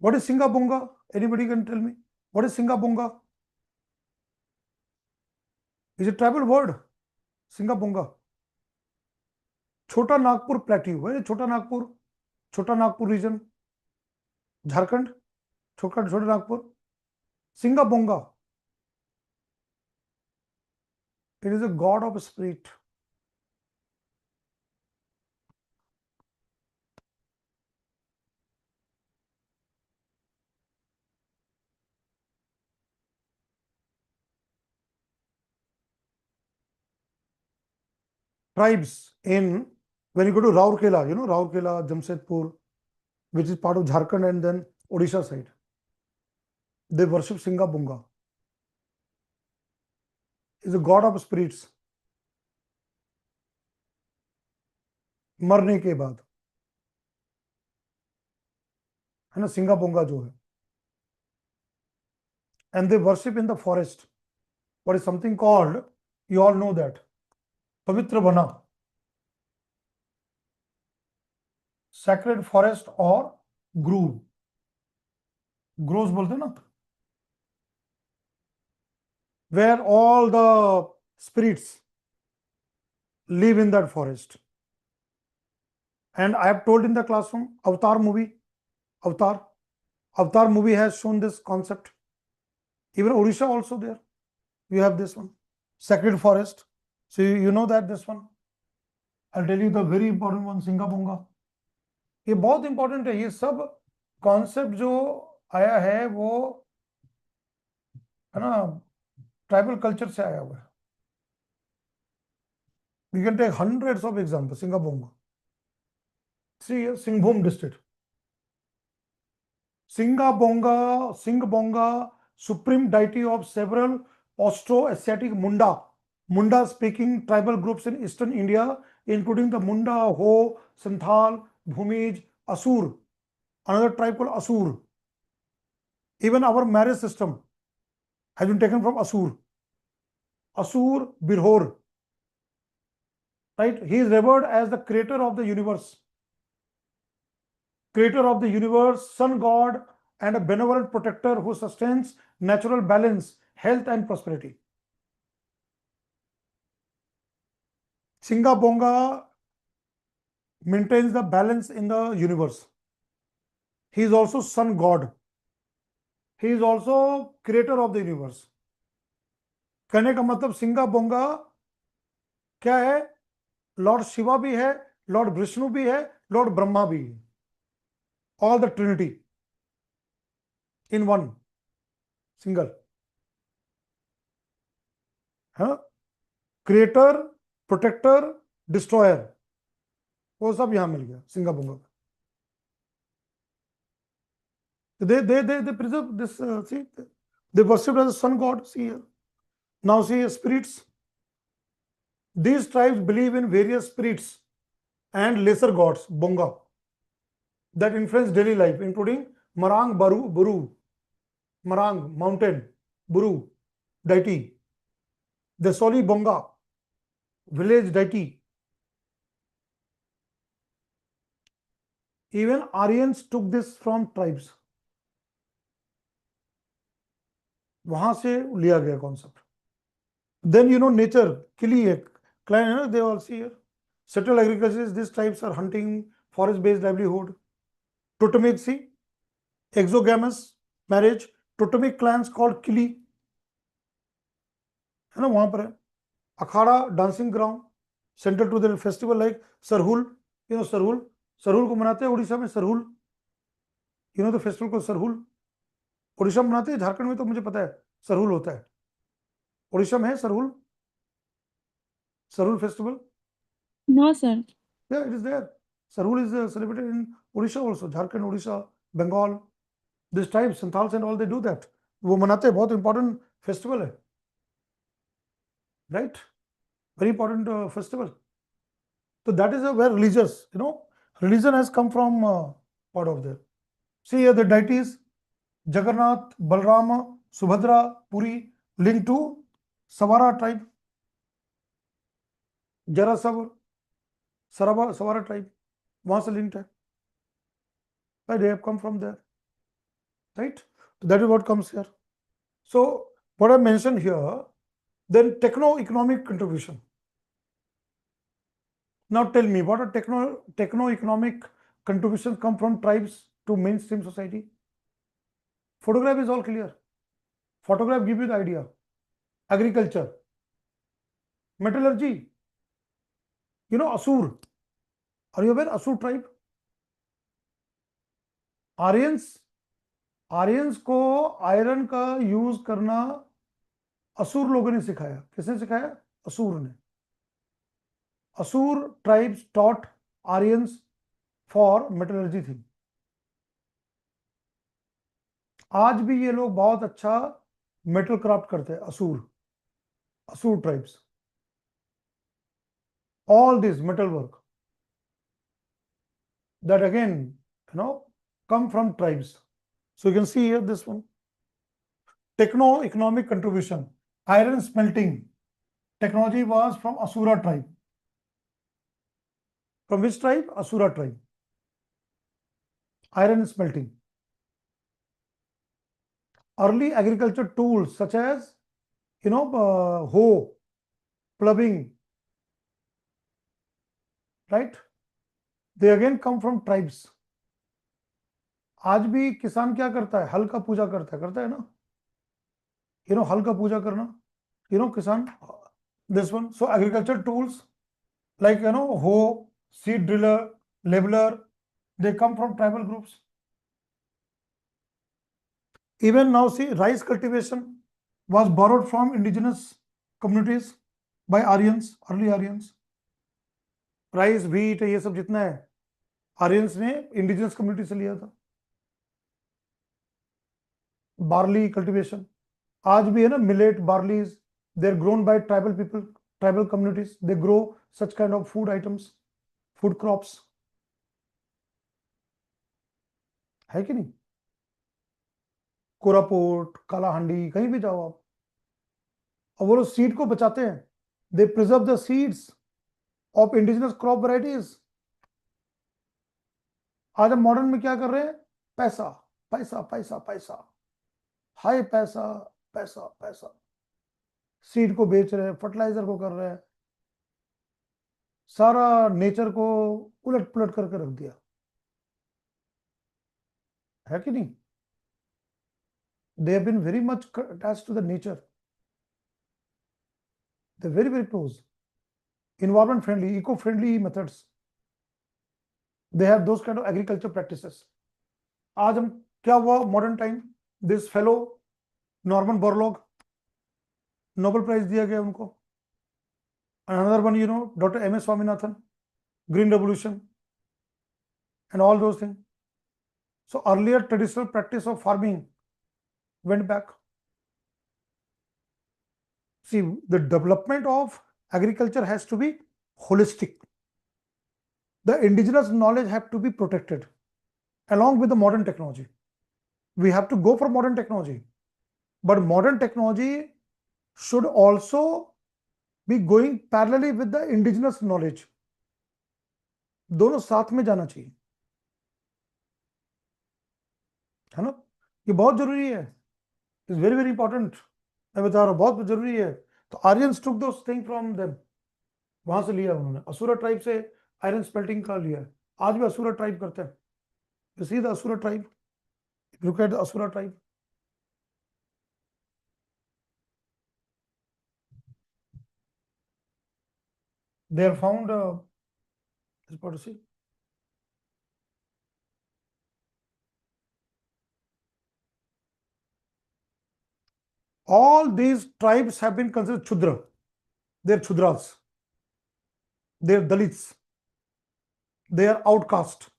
What is Singa Bonga? Anybody can tell me? What is Singa Bonga? Is a tribal word. Singa Bonga. छोटा Nagpur plateau है, छोटा Nagpur reason, Jharkhand, छोटा Nagpur, सिंगाबोंगा, it is a god of spirit. Tribes in, when you go to Rourkela, you know Rourkela, Jamshedpur, which is part of Jharkhand and then Odisha side, they worship Singabunga. Is a god of spirits. मरने के बाद, है ना, सिंगाबोंगा जो है, and they worship in the forest. What is something called, you all know that, पवित्र बना, sacred forest or grove, groves बोलते हैं ना, where all the spirits live in that forest. And I have told in the classroom, Avatar movie has shown this concept. Even Odisha also there, you have this one, sacred forest. So you know that this one. I'll tell you the very important one, Singabonga. ये बहुत important है. ये सब concept जो आया है वो, है ना, ट्राइबल कल्चर से आया हुआ है. We can take hundreds of examples. Singabonga. See here, Singhbhum district. Singbonga, supreme deity of several Austro-Asiatic Munda speaking tribal groups in eastern India, including the Munda, Ho, Santhal, Bhumij, Asur, another tribe called Asur. Even our marriage system has been taken from Asur. Asur Birhor. Right? He is revered as the creator of the universe. Sun god, and a benevolent protector who sustains natural balance, health and prosperity. Singabonga maintains the balance in the universe. He is also sun god. He is also creator of the universe. कहने का मतलब सिंगाबोंगा क्या है? Lord Shiva भी है, Lord Vishnu भी है, Lord Brahma भी है. All the Trinity in one, single. हाँ, creator, protector, destroyer, वो सब यहाँ मिल गया सिंगाबोंगा. They preserve this. See, they worship as a sun god. See here. Now see spirits. These tribes believe in various spirits and lesser gods, bonga, that influence daily life, including Marang Buru, Marang mountain, Buru deity, the Soli Bonga village deity. Even Aryans took this from tribes. वहां से लिया गया concept. Then you know nature, Kili ek, they all see here. Settled agriculture, these tribes are hunting, forest-based livelihood. Totemic, see, exogamous marriage, Totemic clans called Kili, है ना, वहां पर है. अखाड़ा, dancing ground, central to the festival like Sarhul, you know Sarhul को मनाते हैं उड़ीसा में. Sarhul, you know the festival called Sarhul. Orissa में मनाते हैं, झारखंड में तो मुझे पता है सरहुल होता है. उड़ीसा में है Sarhul festival? No, sir. Yeah, it is there. Sarhul is celebrated in Odisha also, Jharkhand, Odisha, Bengal. These tribes, Santals and all, they do that. वो मनाते हैं, बहुत important festival है. Right? Very important festival. So that is where religious, you know, religion has come from part of there. See here the deities, Jagannath, Balrama, Subhadra, Puri, linked to Savara tribe. Jarasava, Savara tribe, वहां से linked है. Right? They have come from there. Right? That is what comes here. So what I mentioned here, then techno-economic contribution. Now tell me, what are techno-economic contributions come from tribes to mainstream society? Photograph is all clear. Photograph give you the idea. Agriculture, metallurgy. You know Asur. Are you aware Asur tribe? Aryans को iron का use करना असुर लोगों ने सिखाया. किसने सिखाया? असुर ने. असुर tribes taught Aryans for metallurgy थी. आज भी ये लोग बहुत अच्छा मेटल क्राफ्ट करते हैं. असुर tribes. All this metal work that again, come from tribes. So you can see here this one. Techno-economic contribution. Iron smelting technology was from Asura tribe. From which tribe? Asura tribe. Iron smelting. Early agriculture tools such as, hoe, plumbing, right? They again come from tribes. आज भी किसान क्या करता है? हल का पूजा करता है ना? हल का पूजा करना, किसान, this one. So agriculture tools like, hoe, seed driller, leveler, they come from tribal groups. Even now, see, rice cultivation was borrowed from indigenous communities by Aryans, early Aryans. Rice, wheat, ये सब जितना है Aryans ने indigenous community से लिया था. Barley cultivation आज भी है ना. Millet, barleys, they are grown by tribal people, tribal communities. They grow such kind of food items, food crops. है कि नहीं? कोरापुट, कालाहांडी, कहीं भी जाओ आप, और वो लोग सीड को बचाते हैं. They preserve the seeds of indigenous crop varieties. आज हम मॉडर्न में क्या कर रहे हैं? पैसा पैसा पैसा पैसा, हाई पैसा पैसा पैसा. सीड को बेच रहे हैं, फर्टिलाइजर को कर रहे हैं, सारा नेचर को उलट पुलट करके रख दिया. है कि नहीं? They have been very much attached to the nature. They're very, very close. Environment friendly, eco-friendly methods. They have those kind of agriculture practices. आज हम क्या हुआ modern time? This fellow Norman Borlaug, Nobel Prize दिया गया उनको. Another one, Dr. M.S. Swaminathan, Green Revolution, and all those things. So earlier traditional practice of farming went back. See, the development of agriculture has to be holistic. The indigenous knowledge have to be protected along with the modern technology. We have to go for modern technology, but modern technology should also be going parallelly with the indigenous knowledge. दोनों साथ में जाना चाहिए, है ना? ये बहुत जरूरी है. It's very, very important. मैं बता रहा हूँ, बहुत जरूरी है. तो Aryans took those things from them. वहां से लिया उन्होंने. असुरा ट्राइब से आयरन स्मेल्टिंग का लिया है. आज भी असुरा ट्राइब करते हैं. You see the Asura tribe? Look at the Asura tribe. They are found, is what to see. All these tribes have been considered Chudra. They are Chudras. They are Dalits. They are outcast.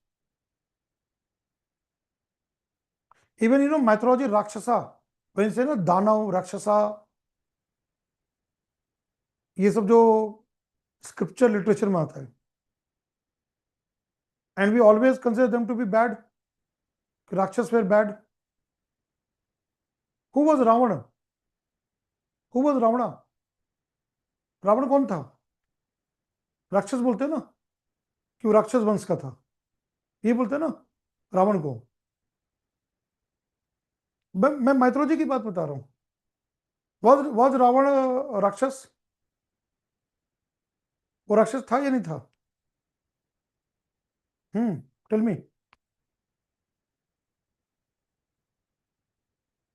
Even, mythology Rakshasa, when you say Danav, Rakshasa, ये सब जो scripture literature में आता है. And we always consider them to be bad. Rakshas were bad. Who was Ravana? Who was Ravana? Ravan कौन था? राक्षस बोलते हैं ना कि वो राक्षस वंश का था. ये बोलते हैं ना रावण को. मैं माइथोलॉजी की बात बता रहा हूं. was रावण राक्षस? वो राक्षस था या नहीं था? Tell me.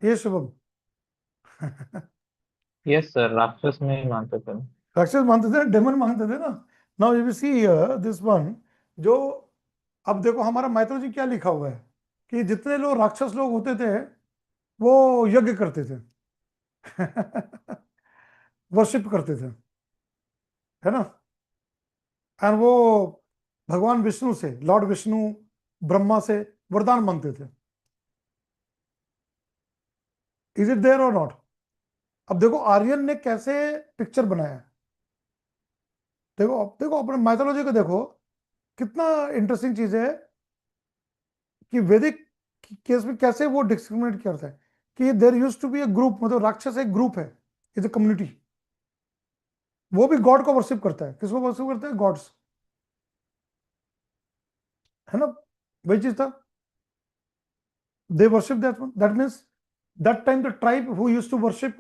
ये शुभम। यस सर, राक्षस में ही मानते थे। राक्षस मानते थे, डेमन मानते थे ना। Now you see this one, जो अब देखो हमारा माइथोलॉजी क्या लिखा हुआ है कि जितने लोग राक्षस लोग होते थे वो यज्ञ करते थे, वर्शिप करते थे, है ना। एंड वो भगवान विष्णु से, लॉर्ड विष्णु, ब्रह्मा से वरदान मांगते थे। इज इट देयर और नॉट? अब देखो आर्यन ने कैसे पिक्चर बनाया है। देखो, अब देखो अपने माइथोलॉजी को देखो, कितना इंटरेस्टिंग चीज है कि वैदिक केस में कैसे वो डिस्क्रिमिनेट करता है कि there used to be a group, मतलब राक्षस एक ग्रुप है, इज अ कम्युनिटी। वो भी गॉड को वर्शिप करता है। किसको वर्शिप करता है? गॉड्स, है ना। वही चीज था, they worship that one. That means that time the tribe who used to worship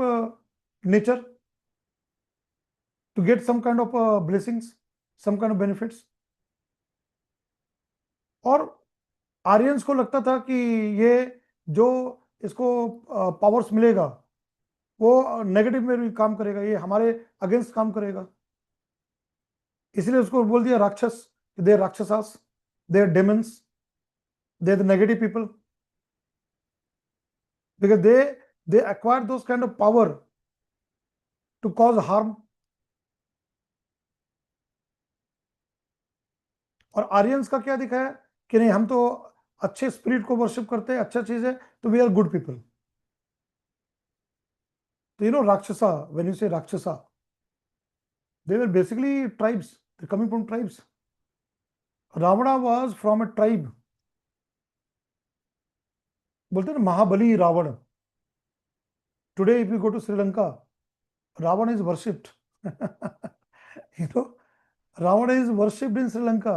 nature to get some kind of blessings, some kind of benefits. और आर्यंस को लगता था कि ये जो इसको पावर्स मिलेगा वो नेगेटिव में भी काम करेगा, ये हमारे अगेंस्ट काम करेगा, इसलिए उसको बोल दिया राक्षस। They are rakshasas, they are demons, they are the negative people, because they acquire those kind of power to cause harm. और आर्यंस का क्या दिखा है कि नहीं, हम तो अच्छे स्पिरिट को वर्शिप करते हैं, अच्छा चीज है, तो वी आर गुड पीपल। तो you know Rakshasa, when you say Rakshasa, they were basically tribes, they coming from tribes. Ravana was from a tribe. बोलते हैं ना Mahabali Ravan. Today if you go to Sri Lanka, Ravan is worshipped. You know, Ravan is worshipped in Sri Lanka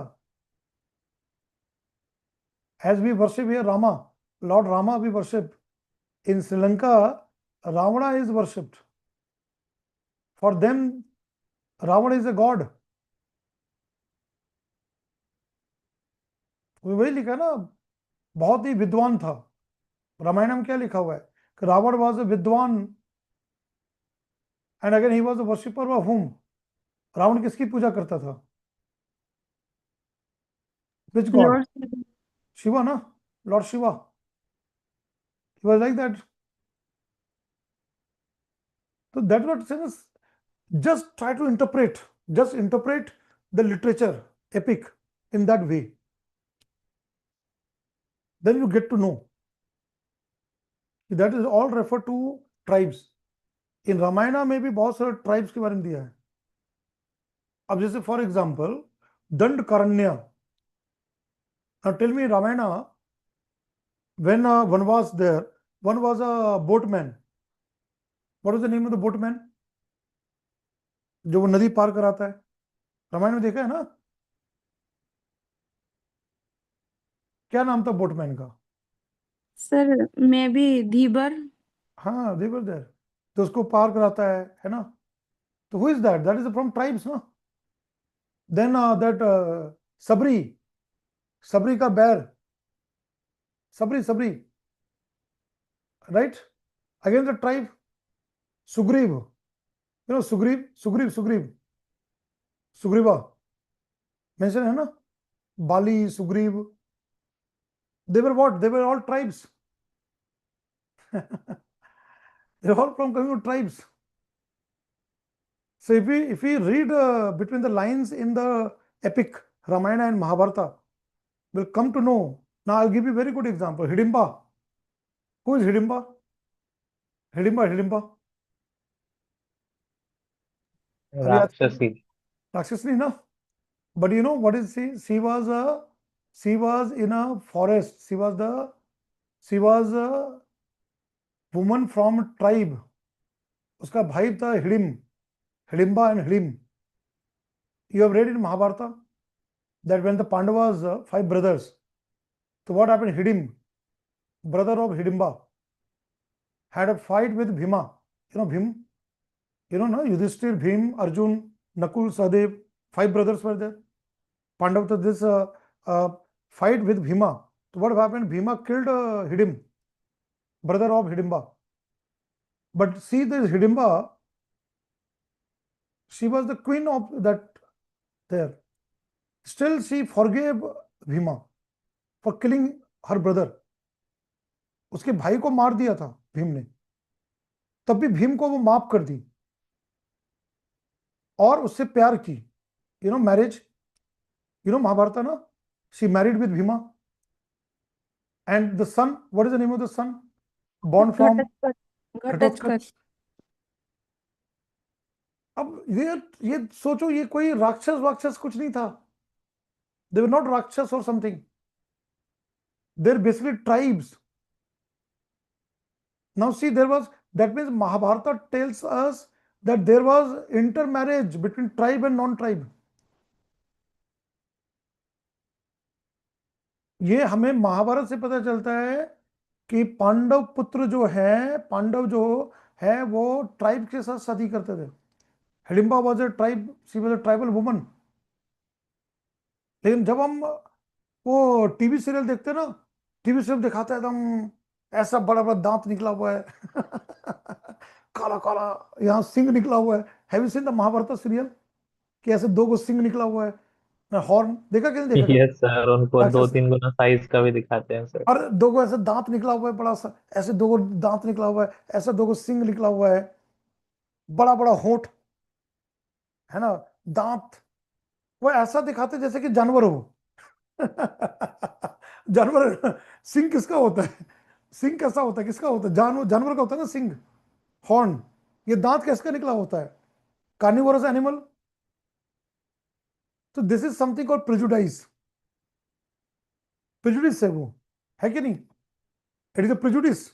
as we worship here Rama, Lord Rama we worship. In Sri Lanka, Ravana is worshipped. For them, Ravana is a god. वही लिखा ना, बहुत ही विद्वान था। रामायण में क्या लिखा हुआ है कि रावण वाज अ विद्वान, and again he was a worshipper of whom? Ravan किसकी पूजा करता था? Which god? Lord, शिवा ना, lord Shiva. He was like that. So that's what says, just try to interpret, just interpret the literature, epic, in that way. Then you get to know that is all refer to tribes. In Ramayana में भी बहुत सारे tribes के बारे में दिया है। अब जैसे for example Dandakaranya. Now tell me, Ramayana, when one was there, one was a boatman. What was the name of the boatman? जो वो नदी पार कराता है, रामायण में देखा है ना, क्या नाम था बोटमैन का? सर मैं भी धीबर। हाँ, देवर देयर, तो उसको पार कराता है ना। तो who is that? That is from tribes ना। देन दैट सबरी, सबरी का बैर, Sabari Sabari, right, again the tribe. Sugriv, you know Sugriv, Sugriv Sugriv, Sugriva mention है ना, बाली, Sugriva, they were what? They were all tribes. They're all from coming from tribes. So if we read between the lines in the epic Ramayana and Mahabharata, we'll come to know. Now I'll give you a very good example. Hidimba. Who is Hidimba? Hidimba. राक्षसी। Rakshasini, no? But you know what is she? She was in a forest. She was a woman from tribe. उसका भाई था हिडिम, Hidimba and Hidim. You have read in Mahabharata that when the Pandavas, 5 brothers, so what happened? Hidim, brother of Hidimba, had a fight with Bhima. You know Bhim? You know, no? Yudhishthir, Bhim, Arjun, Nakul, Sahadev, 5 brothers were there. Pandava, this fight with Bhima. So what happened? Bhima killed Hidim, brother of Hidimba. But see, this Hidimba, she was the queen of that there. Still, she forgave Bhima for killing her brother. उसके भाई को मार दिया था भीम ने, तब भी भीम को वो माफ कर दी और उससे प्यार की. मैरिज, महाभारत ना, she married with Bhima. And the son, what is the name of the son born from Ghatotkacha. अब ये सोचो, ये कोई राक्षस कुछ नहीं था. They were not राक्षस or something. They're basically tribes. Now see, that means Mahabharata tells us that there was intermarriage between tribe and non-tribe. ये हमें महाभारत से पता चलता है कि पांडव पुत्र जो है, पांडव जो है वो ट्राइब के साथ शादी करते थे. Hidimba was a tribe, she was a tribal woman. लेकिन जब हम वो टीवी सीरियल देखते हैं ना, टीवी सीरियल दिखाता है एकदम ऐसा बड़ा बड़ा दांत निकला हुआ है काला काला, यहाँ सिंग निकला हुआ है. Have you seen the Mahabharata serial कि ऐसे 2 सिंग निकला हुआ है, हॉर्न देखा कि नहीं देखा? यस सर, उनको 2-3 गुना साइज का भी दिखाते हैं सर. और 2 ऐसे दांत निकला हुआ है बड़ा सा, ऐसे 2 दांत निकला हुआ है, ऐसा 2 सिंग निकला हुआ है, बड़ा बड़ा होंठ है ना, दांत. वो ऐसा दिखाते जैसे कि जानवर हो. जानवर सिंग किसका होता है? सिंग कैसा होता है, किसका होता है? जानवर का होता है ना सिंग, हॉर्न. ये दांत किसका निकला होता है? Carnivorous animal. तो this is something called prejudice. Prejudice है वो, है कि नहीं? It is a prejudice.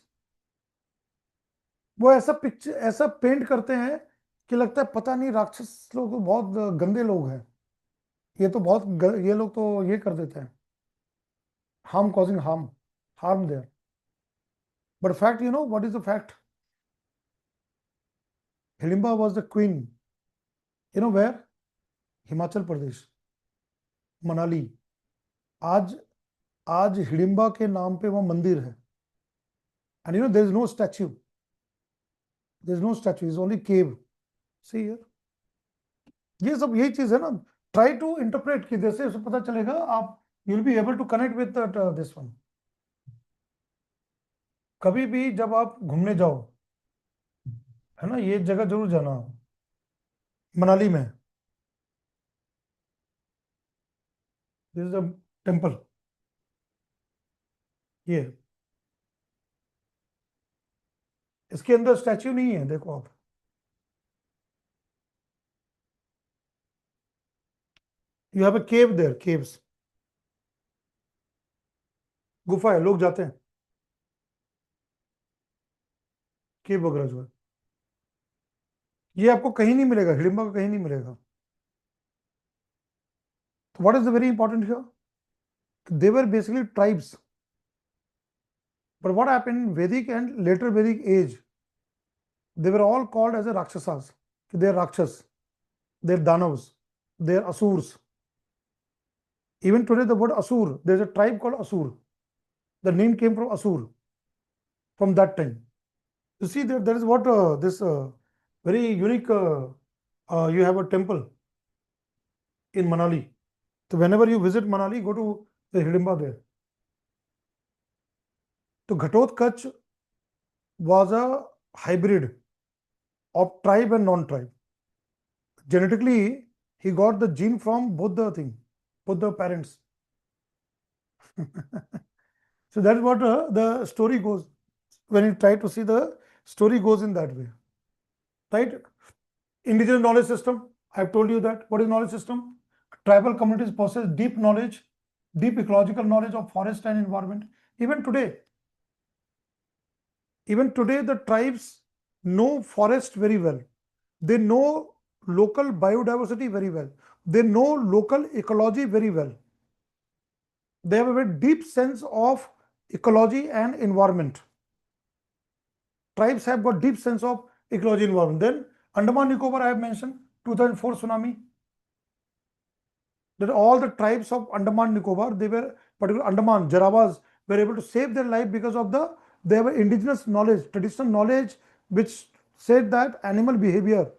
वो ऐसा पिक्चर, ऐसा पेंट करते हैं कि लगता है पता नहीं राक्षस लोग तो बहुत गंदे लोग हैं, ये तो ये लोग तो ये कर देते हैं, harm causing harm there. But fact, what is the fact? Hidimba was the queen. Where? Himachal Pradesh, Manali. आज हिडिंबा के नाम पे वो मंदिर है. And there is no statue. There is no statue. It's only cave. See here. ये सब यही चीज है ना. Try to interpret कि जैसे उसे पता चलेगा, आप you will be able to connect with this one. कभी भी जब आप घूमने जाओ, है ना, ये जगह जरूर जाना, मनाली में. This is a temple. ये इसके अंदर स्टैच्यू नहीं है, देखो आप. You have a cave there, caves, गुफा है, लोग जाते हैं, केव वगैरह जो है. ये आपको कहीं नहीं मिलेगा, हिडिंबा का कहीं नहीं मिलेगा. तो what is the very important here? They were basically tribes. But what happened in Vedic and later Vedic age? They were all called as a Rakshasas. They are Rakshas, they are Danavas, they are Asurs. Even today, the word Asur, there is a tribe called Asur. The name came from Asur, from that time. You see, there is what this very unique. You have a temple in Manali. So whenever you visit Manali, go to the Hidimba there. So Ghatotkaч was a hybrid of tribe and non-tribe. Genetically, he got the gene from both the parents. So that's what the story goes. When you try to see, the story goes in that way, right? Indigenous knowledge system, I've told you that. What is knowledge system? Tribal communities possess deep knowledge, deep ecological knowledge of forest and environment. Even today, the tribes know forest very well. They know local biodiversity very well. They know local ecology very well. They have a very deep sense of ecology and environment. Tribes have got deep sense of ecology and environment. Then Andaman Nicobar, I have mentioned, 2004 tsunami. That all the tribes of Andaman Nicobar, they were particular Andaman, Jarawas were able to save their life because of they have indigenous knowledge, traditional knowledge, which said that animal behavior,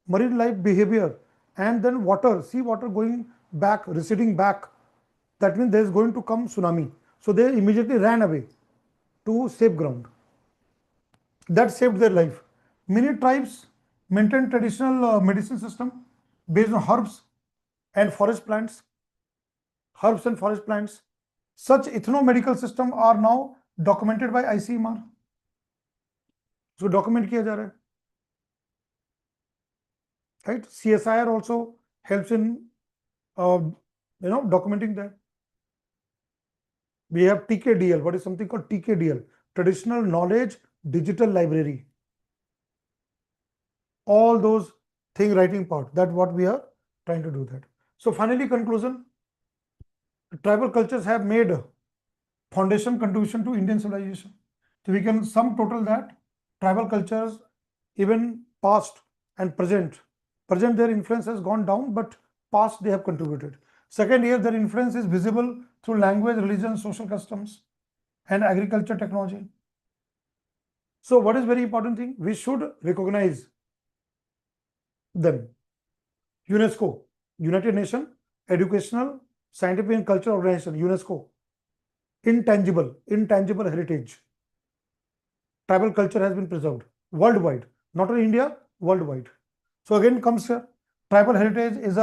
marine life behavior, and then water, sea water going back, receding back. That means there is going to come tsunami. So they immediately ran away to safe ground. That saved their life. Many tribes maintained traditional medicine system based on herbs and forest plants. Herbs and forest plants. Such ethno-medical system are now documented by ICMR. So document किया जा रहा है. Right? CSIR also helps in documenting that. We have TKDL. What is something called TKDL? Traditional Knowledge Digital Library. All those thing writing part. That's what we are trying to do that. So finally, conclusion. Tribal cultures have made foundation contribution to Indian civilization. So we can sum total that tribal cultures, even past and present their influence has gone down, but past they have contributed. Second, here their influence is visible through language, religion, social customs, and agriculture technology. So what is very important thing? We should recognize them. UNESCO, United Nations Educational, Scientific and Cultural Organization, UNESCO. Intangible heritage. Tribal culture has been preserved worldwide, not in India, worldwide. So again comes here, tribal heritage is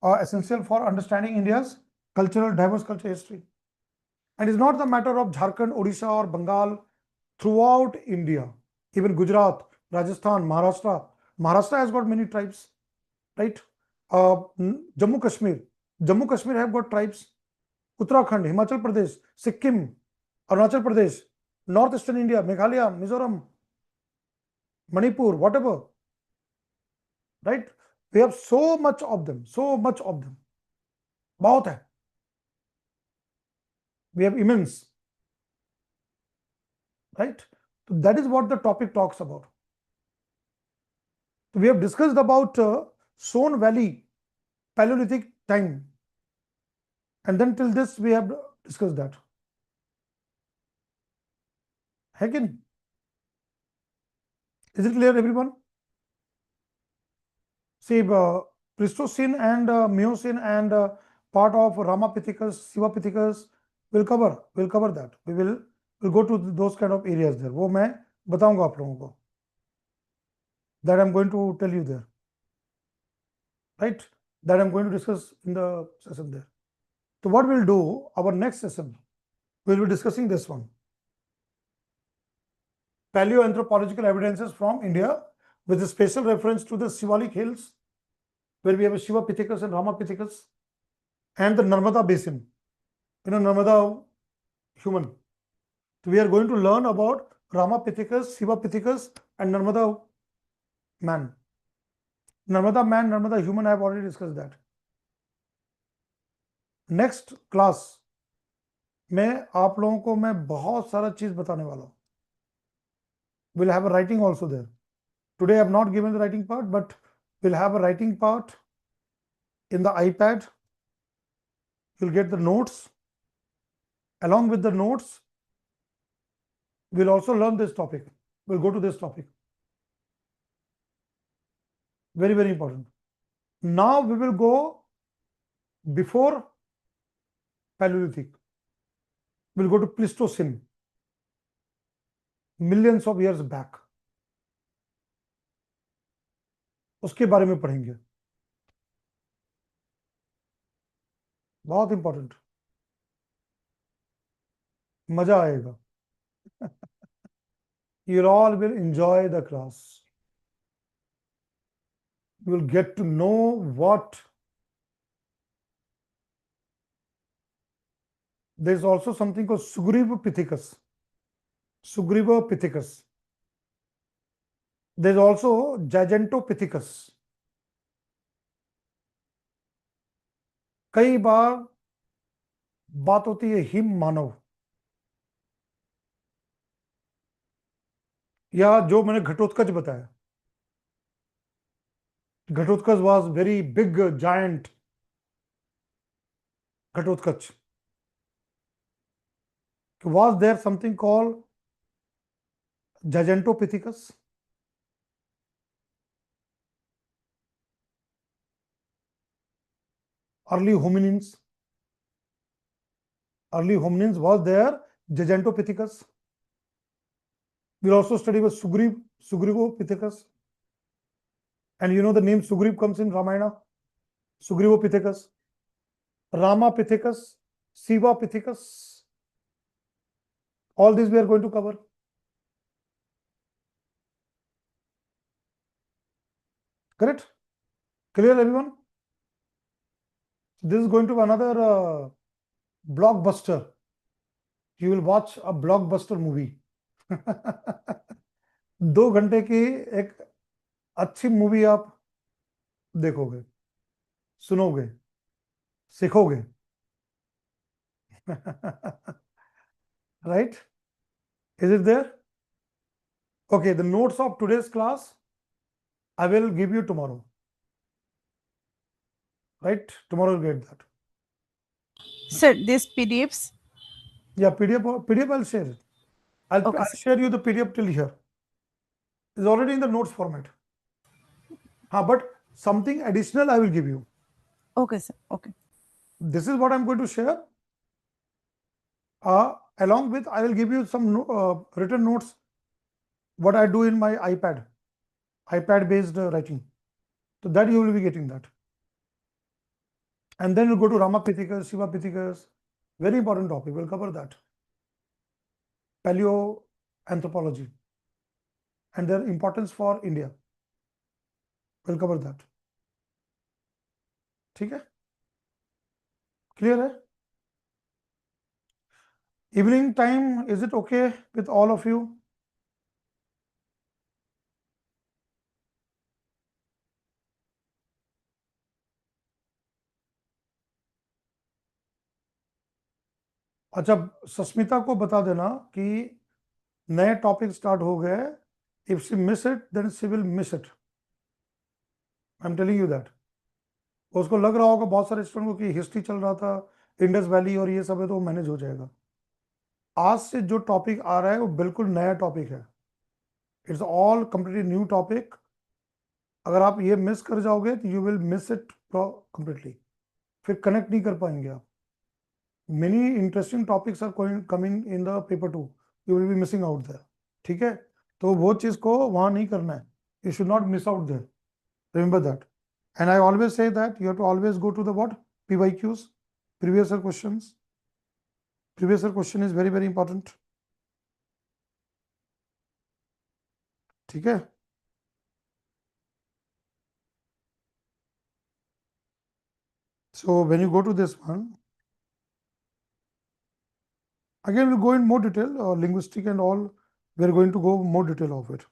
essential for understanding India's diverse cultural history. And it's not the matter of Jharkhand, Odisha or Bengal, throughout India, even Gujarat, Rajasthan, Maharashtra. Maharashtra has got many tribes, right? Jammu Kashmir have got tribes. Uttarakhand, Himachal Pradesh, Sikkim, Arunachal Pradesh, Northeastern India, Meghalaya, Mizoram, Manipur, whatever, right? We have so much of them. बहुत है. We have immense, right? So that is what the topic talks about. So we have discussed about Son Valley, Paleolithic time. And then till this we have discussed that. Is it clear, everyone? See, Pleistocene and Miocene and part of Ramapithecus, Sivapithecus will cover that. We'll go to those kind of areas there. वो मैं बताऊंगा आप लोगों को. That I'm going to tell you there. Right? That I'm going to discuss in the session there. So what we'll do, our next session, we'll be discussing this one. Paleoanthropological evidences from India with a special reference to the Shivalik Hills, where we have a Shivapithecus and Ramapithecus, and the Narmada Basin, Narmada human. So we are going to learn about Ramapithecus, Shivapithecus, and Narmada man. Narmada man, Narmada human, I have already discussed that. Next class में आप लोगों को मैं बहुत सारा चीज बताने वाला हूँ. We'll have a writing also there. Today I have not given the writing part, but we'll have a writing part in the iPad. You'll get the notes. Along with the notes, we'll also learn this topic. We'll go to this topic. Very, very important. Now we will go before Paleolithic. We'll go to Pleistocene. Millions of years back. उसके बारे में पढ़ेंगे. बहुत important. मजा आएगा. You all will enjoy the class. You will get to know what. There is also something called Sugriva Pithecus. There is also Gigantopithecus. कई बार बात होती है हिम मानव, या जो मैंने घटोत्कच बताया. Ghatotkacha was very big giant. Ghatotkacha. Was there something called Gigantopithecus? Early hominins. Early hominins, was there Gigantopithecus? We'll also study with Sugrivopithecus. And you know the name Sugriv comes in Ramayana. Sugrivopithecus, Ramapithecus, Sivapithecus. All these we are going to cover. Correct? Clear, everyone? This is going to be another blockbuster. You will watch a blockbuster movie. 2 घंटे की एक अच्छी movie आप देखोगे, सुनोगे, सीखोगे. Right? Is it there? Okay, the notes of today's class I will give you tomorrow. Right? Tomorrow you'll get that. Sir, these PDFs. Yeah, PDF I'll share it. Okay, I'll sir. share you the PDF till here. It's already in the notes format. But something additional I will give you. Okay, sir. Okay. This is what I'm going to share. Along with, I will give you some written notes, what I do in my iPad-based writing. So that you will be getting that. And then we'll go to Ramapithecus, Shivapithecus. Very important topic. We'll cover that. Paleo anthropology and their importance for India. We'll cover that. ठीक है? Clear है? Evening time, is it okay with all of you? अच्छा, सस्मिता को बता देना कि नए topic start हो गए. If she miss it, then she will miss it. I'm telling you that. उसको लग रहा होगा बहुत सारे स्टूडेंट को कि हिस्ट्री चल रहा था, इंडस वैली और ये सब है, तो वो मैनेज हो जाएगा. आज से जो टॉपिक आ रहा है वो बिल्कुल नया टॉपिक है. It's all completely new topic. अगर आप ये मिस कर जाओगे तो you will miss it completely. फिर कनेक्ट नहीं कर पाएंगे आप. Many interesting topics are coming in the paper 2. You will be missing out there. ठीक है, तो वो चीज को वहां नहीं करना है. You should not miss out there. Remember that. And I always say that you have to always go to the what? PYQs, previous year questions. Previous year question is very, very important. ठीक है? So when you go to this one, again we'll go in more detail, linguistic and all. We're going to go more detail of it.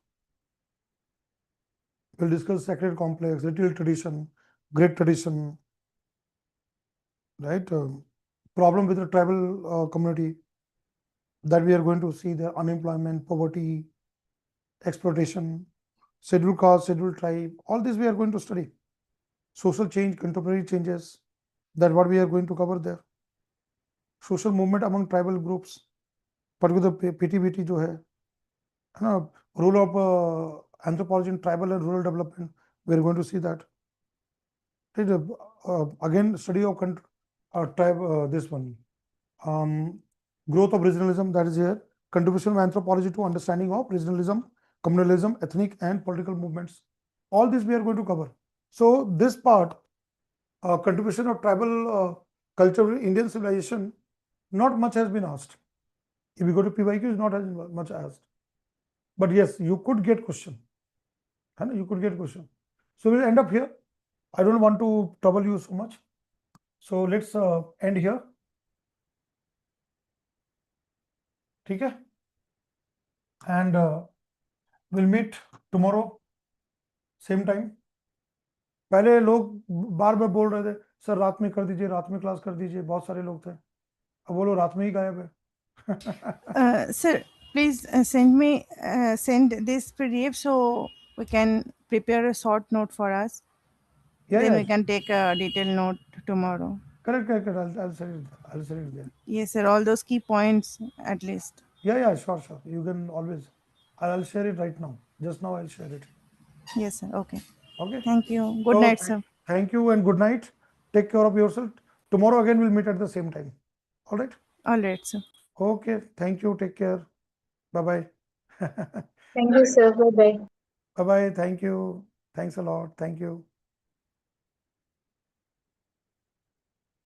We'll discuss sacred complex, little tradition, great tradition, right? Problem with the tribal community that we are going to see their unemployment, poverty, exploitation, scheduled caste, scheduled tribe, all this we are going to study. Social change, contemporary changes, that what we are going to cover there. Social movement among tribal groups, particular PTBT जो है ना, role of anthropology in tribal and rural development, we are going to see that. Again, study of tribe, this one, growth of regionalism, that is here. Contribution of anthropology to understanding of regionalism, communalism, ethnic and political movements. All this we are going to cover. So this part, contribution of tribal culture in Indian civilization, not much has been asked. If you go to PYQ, it's not as much asked. But yes, you could get question. You could get question. So we'll end up here. I don't want to trouble you so much. So let's end here. ठीक है? And we'll meet tomorrow, same time. पहले लोग बार बार बोल रहे थे, sir रात में कर दीजिए, रात में क्लास कर दीजिए. बहुत सारे लोग थे. अब वो लोग रात में ही गायब है. Sir, please send this PDF so we can prepare a short note for us. Yeah, Then yeah. we can take a detailed note tomorrow. Correct. I'll send it. I'll send it there. Yes, sir. All those key points at least. Yeah, sure. You can always. I'll share it right now. Just now I'll share it. Yes, sir. Okay. Okay. Thank you. Good So, night, sir. Thank you and good night. Take care of yourself. Tomorrow again we'll meet at the same time. All right. All right, sir. Okay. Thank you. Take care. Bye bye. Thank you, sir. Bye bye. Bye bye. Thank you. Thanks a lot. Thank you.